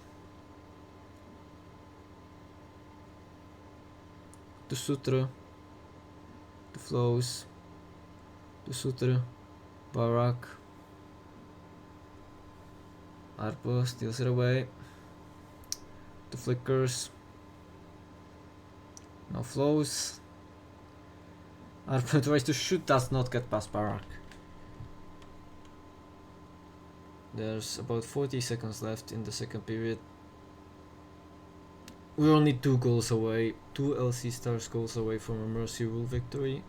Speaker 1: to Sutra to Flows to Sutra, Barak. Arpo steals it away to Flickers. Now Flows. Arpo tries to shoot, does not get past Barak. There's about 40 seconds left in the second period. We're only 2 goals away, 2 LC Stars goals away from a Mercy Rule victory.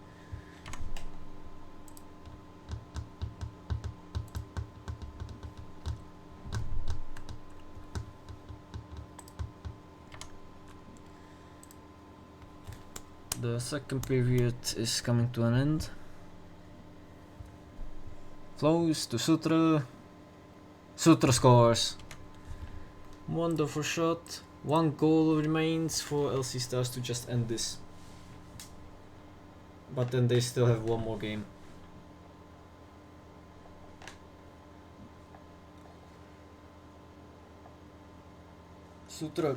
Speaker 1: The second period is coming to an end. Flows to Sutra. Sutra scores. Wonderful shot. 1 goal remains for LC Stars to just end this. But then they still have 1 more game. Sutra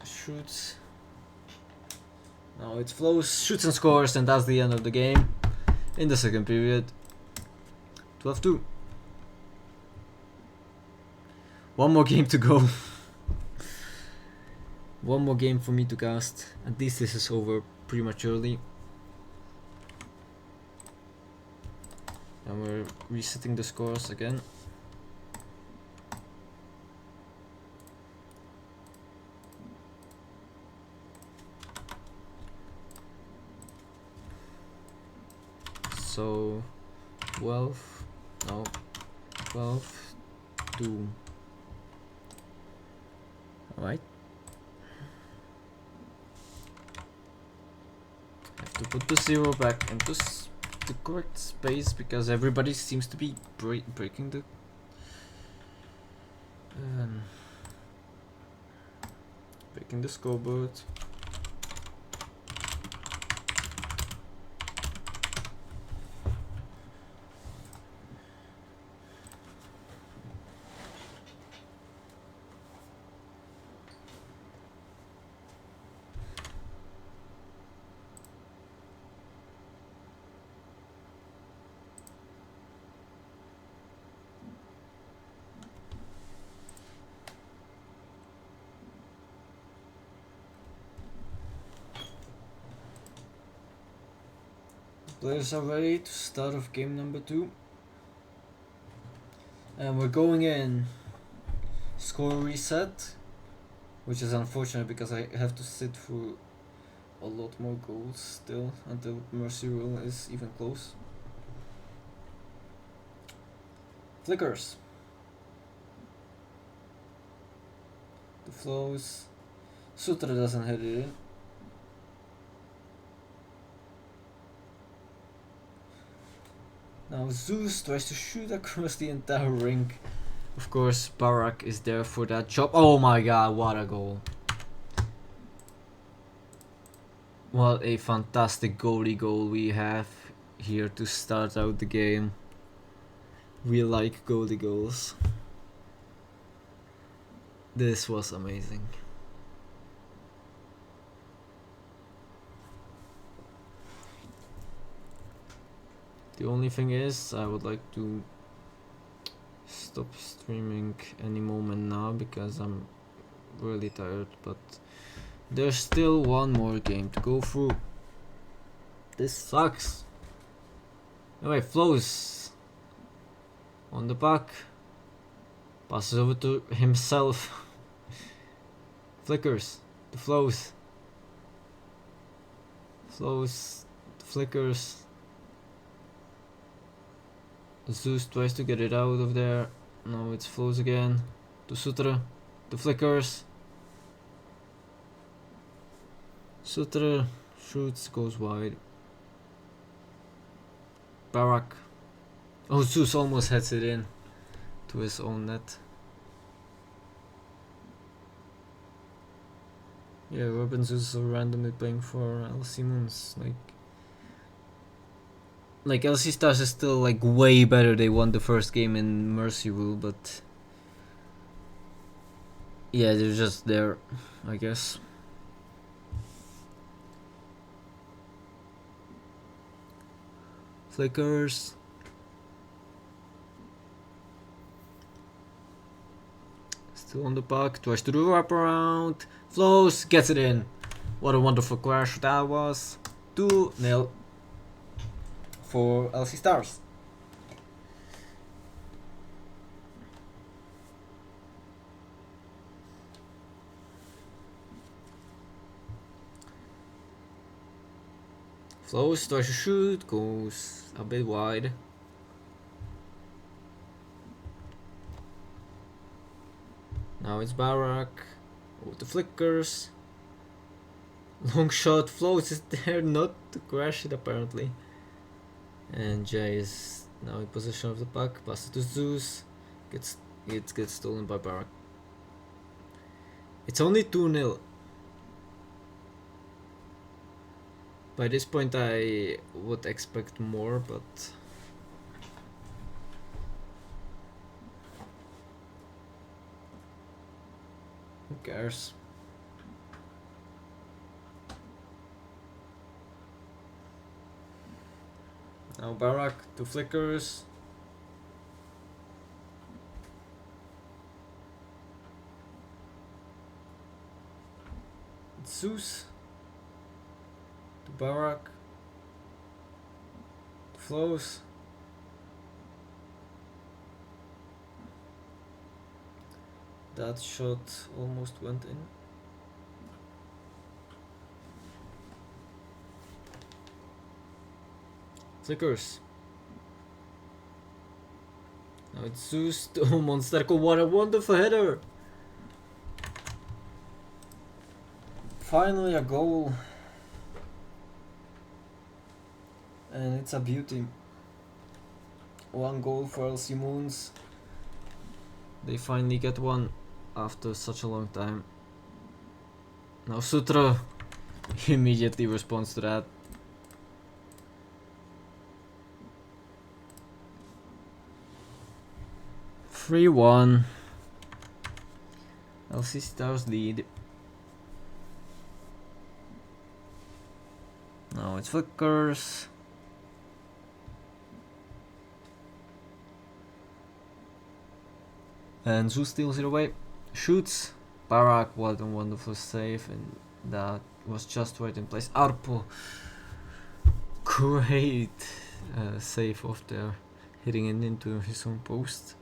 Speaker 1: shoots. Now it flows, shoots and scores, and that's the end of the game. In the second period. 12-2. 1 more game to go. 1 more game for me to cast. At least this is over prematurely. And we're resetting the scores again. So 12, no, 12-2. Alright. Have to put the 0 back into the correct space because everybody seems to be breaking the scoreboard. Players are ready to start off game number 2. And we're going in score reset, which is unfortunate because I have to sit through a lot more goals still until Mercy Rule is even close. Flickers. The flows. Sutra doesn't hit it in. Now Zeus tries to shoot across the entire rink. Of course, Barak is there for that job. Oh my god, what a goal. What a fantastic goalie goal we have here to start out the game. We like goalie goals. This was amazing. The only thing is, I would like to stop streaming any moment now because I'm really tired, but there's still 1 more game to go through. This sucks. Anyway, flows on the back, passes over to himself. Flickers, the flows, flickers. Zeus tries to get it out of there. No, it flows again. To Sutra. The flickers. Sutra shoots, goes wide. Barak. Oh, Zeus almost heads it in to his own net. Yeah, Robin Zeus are randomly playing for LC Moons. Like LC Stars is still like way better. They won the first game in Mercy Rule, but yeah, they're just there, I guess. Flickers. Still on the puck, tries to do wraparound. Flows, gets it in. What a wonderful crash that was. 2-0 for LC Stars. Flows, tries to shoot, goes a bit wide. Now it's Barak with the flickers. Long shot, Flows is there not to crash it apparently. And Jay is now in possession of the puck, passes to Zeus, gets it gets stolen by Barak. It's only 2-0. By this point I would expect more, but who cares? Now Barak to flickers. Zeus to Barak. Flows. That shot almost went in. Flickers. Now it's Zeus to Monsterco. What a wonderful header! Finally a goal. And it's a beauty. 1 goal for LC Moons. They finally get one after such a long time. Now Sutra immediately responds to that. Three 1. LC Stars lead. Now it's flickers. And Zeus steals it away. Shoots. Barak, what a wonderful save, and that was just right in place. Arpo. Great save off there, hitting it into his own post.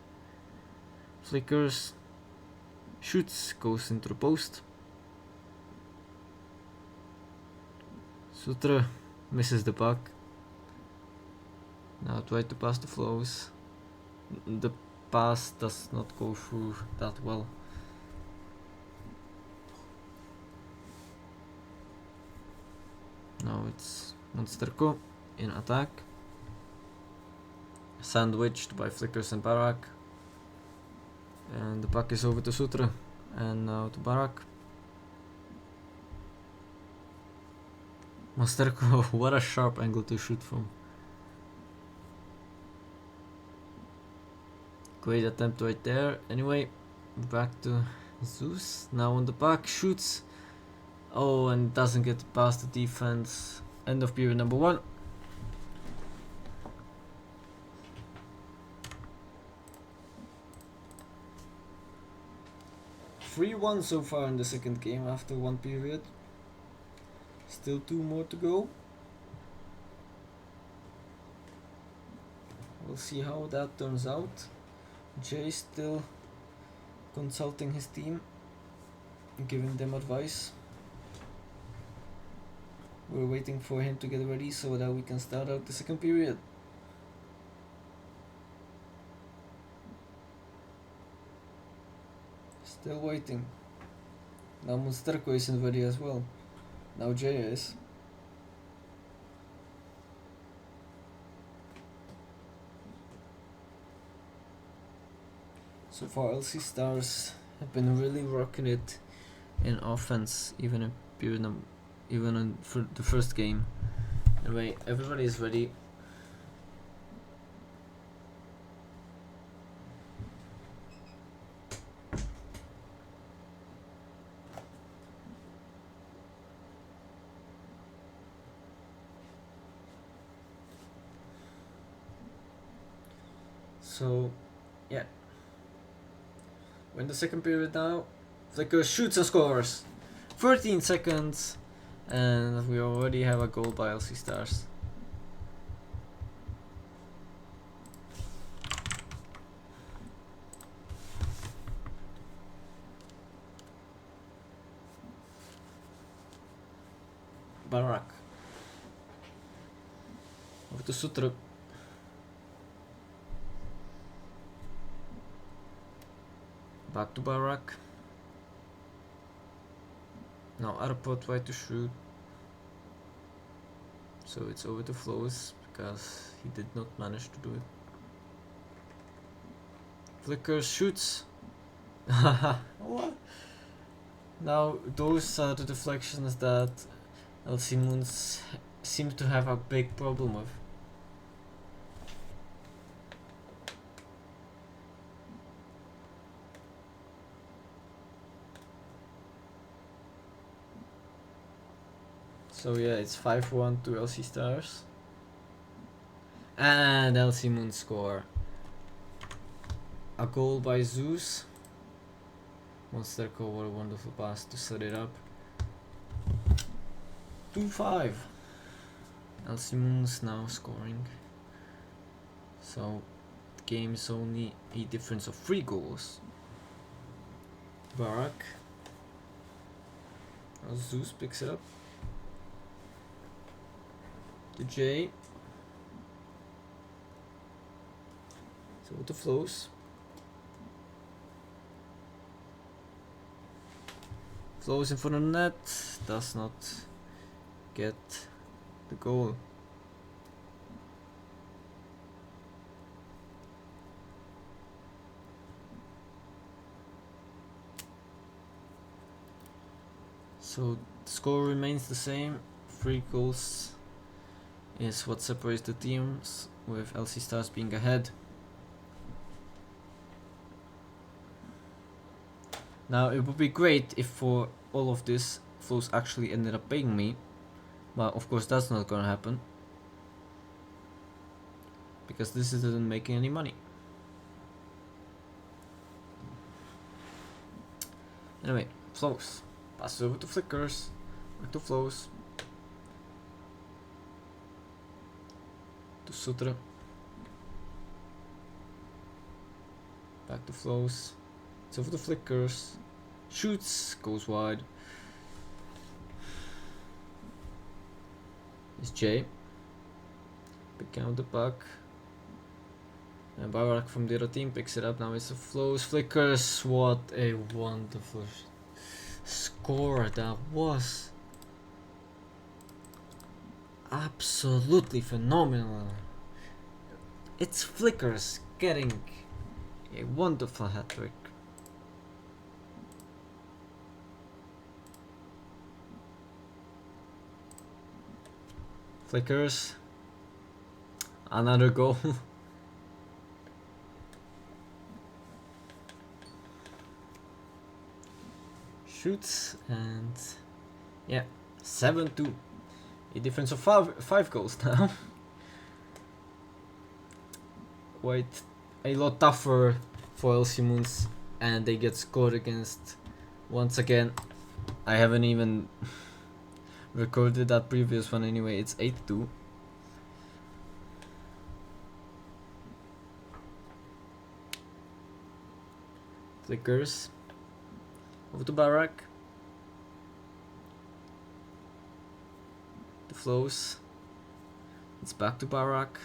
Speaker 1: Flickers. Shoots, goes into the post. Sutra misses the puck. Now try to pass the flows. The pass does not go through that well. Now it's Monsterco in attack. Sandwiched by Flickers and Barak. And the puck is over to Sutra. And now to Barak. Monsterco, what a sharp angle to shoot from. Great attempt right there. Anyway, back to Zeus. Now on the puck, shoots. Oh, and doesn't get past the defense. End of period number 1. (3-1) so far in the second game after 1 period. Still 2 more to go. We'll see how that turns out. Jay still consulting his team, giving them advice. We're waiting for him to get ready so that we can start out the second period. Still waiting. Now Monsterco isn't ready as well. Now Jay is. So far LC Stars have been really rocking it in offense, even in period even in the first game. Anyway, everybody is ready. So, yeah. We're in the second period now. Flicker shoots and scores. 13 seconds. And we already have a goal by LC Stars. Barak. Over to Sutra. Back to Barak. Now Arpo tried to shoot. So it's over to Flows because he did not manage to do it. Flickers shoots. What? Now those are the deflections that LC Moons seems to have a big problem with. So yeah, it's 5-1 to LC Stars. And LC Moon score. A goal by Zeus. Monsterco, what a wonderful pass to set it up. 2-5. LC Moon's now scoring. So the game is only a difference of 3 goals. Barak. Zeus picks it up. To J. So with the flows. Flows in front of the net. Does not get the goal. So the score remains the same. 3 goals is what separates the teams, with LC Stars being ahead. Now it would be great if for all of this flows actually ended up paying me, but of course that's not gonna happen, because this isn't making any money. Anyway, flows. Pass over to Flickers. Back to flows. To Sutra. Back to flows. It's over to Flickers. Shoots. Goes wide. It's J. Picking out the puck. And Barak from the other team picks it up. Now it's the flows. Flickers. What a wonderful score that was. Absolutely phenomenal. It's Flickers getting a wonderful hat trick. Flickers. Another goal. Shoots, and yeah, 7-2. A difference of 5 goals now. Quite a lot tougher for LC Moons, and they get scored against once again. I haven't even recorded that previous one anyway. It's 8-2. Flickers. Over to Barak. The flows. It's back to Barak.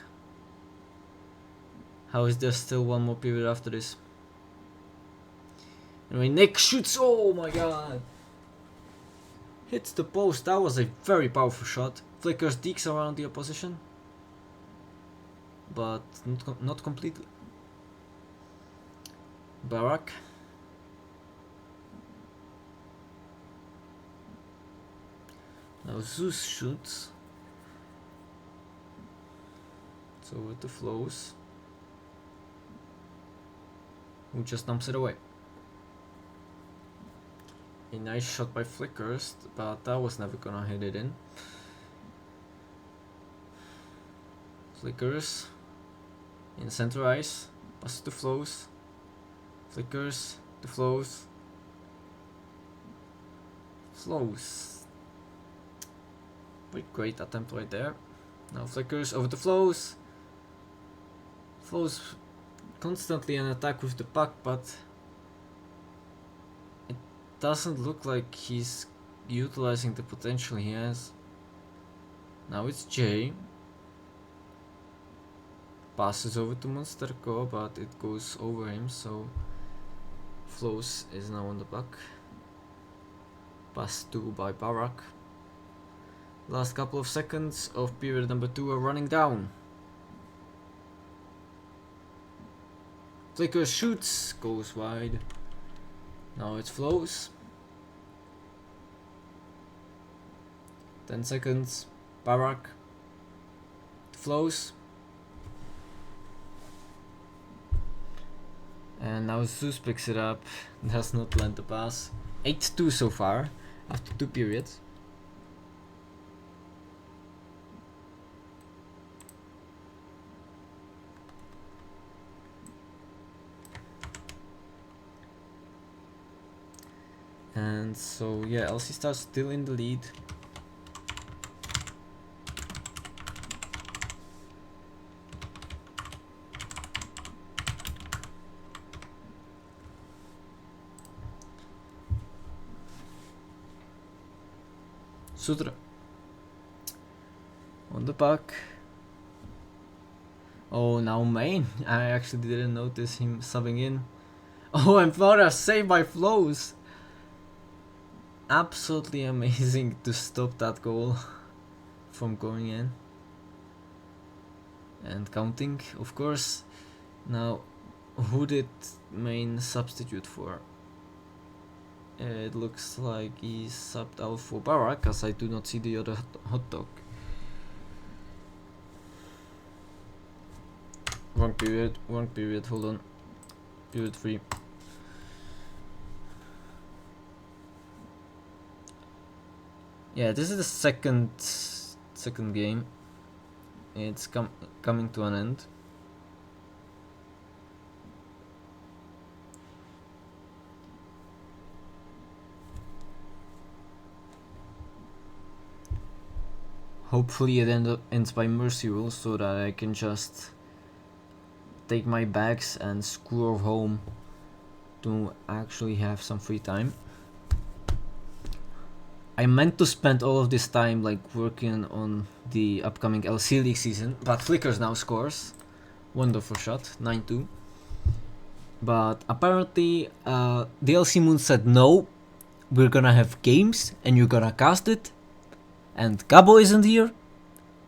Speaker 1: How is there still one more period after this? Anyway, Nick shoots. Oh my god. Hits the post. That was a very powerful shot. Flickers dekes around the opposition. But not completely. Barak. Now Zeus shoots. So with the flows. Who just dumps it away. A nice shot by Flickers, but that was never gonna hit it in. Flickers. In center ice. Passes to flows. Flickers. The flows. Flows. Great attempt right there. Now Flickers over the flows. Flows constantly an attack with the puck, but it doesn't look like he's utilizing the potential he has. Now it's J. Passes over to Monsterco, but it goes over him, so Flows is now on the puck. Pass to by Barak. Last couple of seconds of period number 2 are running down. Flicker shoots, goes wide. Now it flows. 10 seconds. Barak. Flows. And now Zeus picks it up. Does not land the pass. 8-2 so far, after 2 periods. And so yeah, LC Stars still in the lead. Sutra on the puck. Oh, now Main. I actually didn't notice him subbing in. Oh, and Flora saved by Flows. Absolutely amazing to stop that goal from going in. And counting, of course. Now, who did Main substitute for? It looks like he subbed out for Barak, as I do not see the other hot dog. Wrong period, hold on. Period 3. Yeah, this is the second game. It's coming to an end. Hopefully it ends by mercy rule so that I can just take my bags and screw home to actually have some free time. I meant to spend all of this time like working on the upcoming LC League season, but Flickers now scores. Wonderful shot, 9-2. But apparently the LC Moon said no, we're gonna have games and you're gonna cast it. And Gabo isn't here,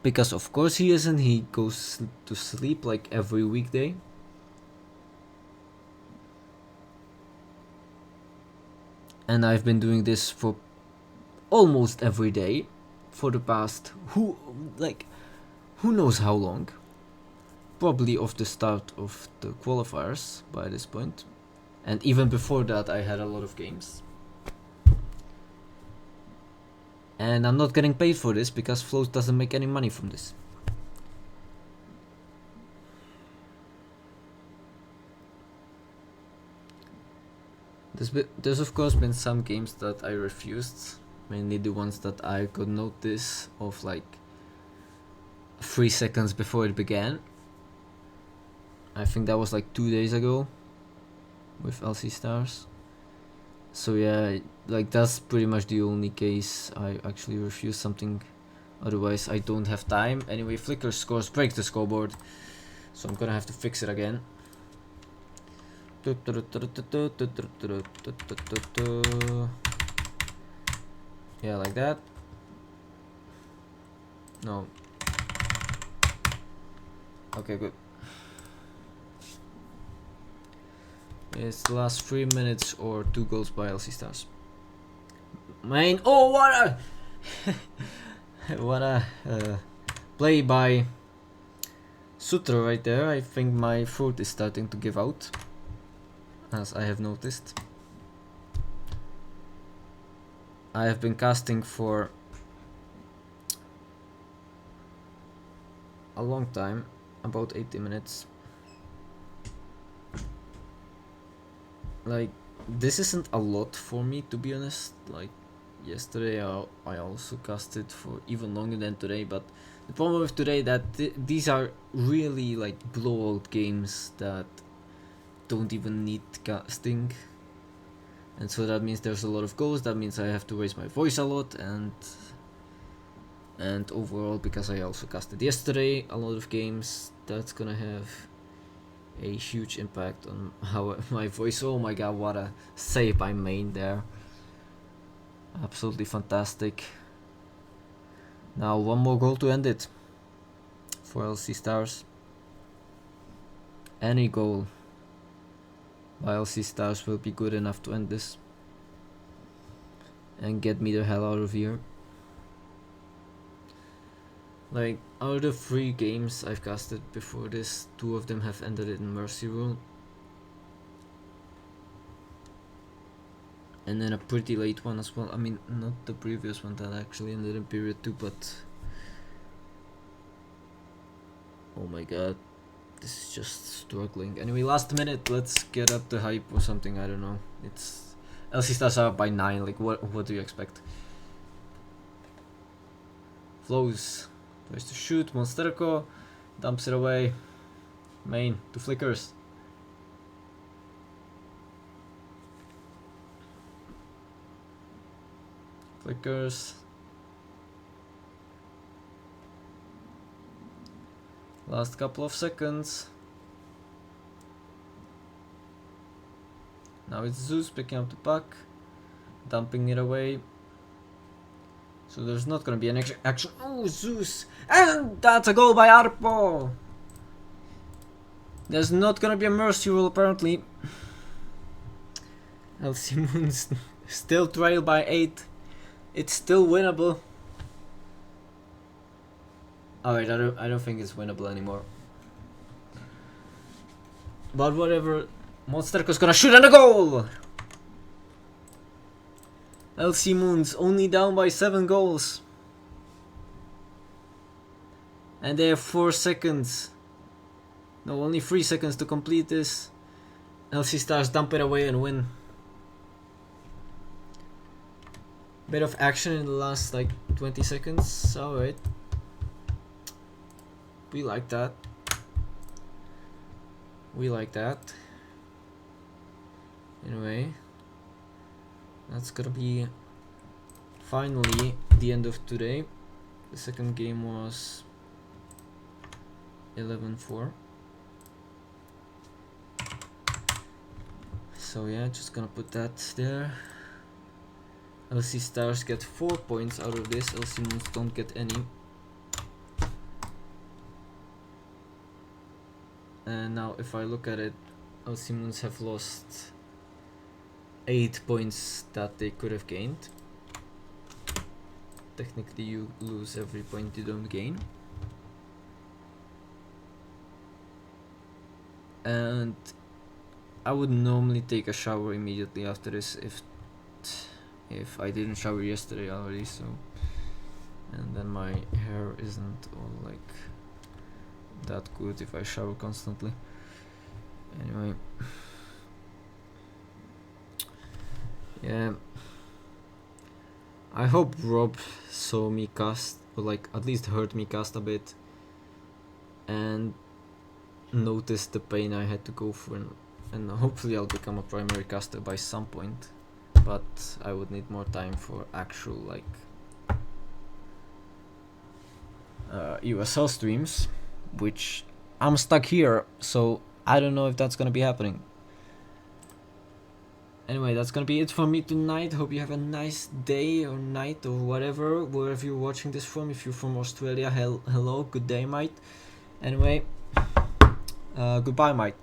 Speaker 1: because of course he isn't, he goes to sleep like every weekday. And I've been doing this for almost every day for the past who knows how long. Probably off the start of the qualifiers by this point. And even before that I had a lot of games. And I'm not getting paid for this because Flows doesn't make any money from this. There's of course been some games that I refused, mainly the ones that I could notice of like 3 seconds before it began. I think that was like 2 days ago with LC Stars. So yeah, like that's pretty much the only case I actually refuse something. Otherwise I don't have time. Anyway, Flicker scores, breaks the scoreboard. So I'm gonna have to fix it again. Yeah, like that. No. Okay, good. It's the last 3 minutes or 2 goals by LC Stars. Main. Oh, what a what a play by Sutra right there. I think my throat is starting to give out, as I have noticed. I have been casting for a long time, about 80 minutes. Like, this isn't a lot for me, to be honest. Like, yesterday I also casted for even longer than today, but the problem with today that these are really like blowout games that don't even need casting, and so that means there's a lot of goals. That means I have to raise my voice a lot, and overall, because I also casted yesterday a lot of games, that's gonna have a huge impact on how my voice. Oh my god, what a save by Main there. Absolutely fantastic. Now one more goal to end it for LC Stars. Any goal My LC stars will be good enough to end this and get me the hell out of here. Like, out of the 3 games I've casted before this, 2 of them have ended in Mercy Rule. And then a pretty late one as well. I mean, not the previous one that actually ended in period 2, but... oh my god. This is just struggling. Anyway, last minute, let's get up the hype or something, I don't know. It's... LC stars are up by 9, like what do you expect? Flows. Tries to shoot, Monsterco, dumps it away. Main, 2 flickers. Flickers. Last couple of seconds. Now it's Zeus picking up the puck, dumping it away. So there's not gonna be an action. Oh, Zeus! And that's a goal by Arpo! There's not gonna be a mercy rule apparently. LC Moons still trail by 8. It's still winnable. Alright, I don't think it's winnable anymore. But whatever. Monsterco's gonna shoot and a goal! LC Moons only down by 7 goals. And they have 4 seconds. No, only 3 seconds to complete this. LC Stars dump it away and win. Bit of action in the last like 20 seconds. Alright. We like that. We like that. Anyway. That's gonna be finally the end of today. The second game was 11-4. So yeah, just gonna put that there. LC Stars get 4 points out of this, LC Moons don't get any. And now if I look at it, LC Moons have lost 8 points that they could have gained. Technically you lose every point you don't gain. And I would normally take a shower immediately after this if I didn't shower yesterday already, so, and then my hair isn't all like that good if I shower constantly. Anyway, yeah, I hope Rob saw me cast, or like at least heard me cast a bit and noticed the pain I had to go through, and hopefully I'll become a primary caster by some point, but I would need more time for actual like EUSL streams, which I'm stuck here, so I don't know if that's gonna be happening. Anyway, that's gonna be it for me tonight. Hope you have a nice day or night or whatever, wherever you're watching this from. If you're from Australia, hello, good day, mate. Anyway, goodbye, mate.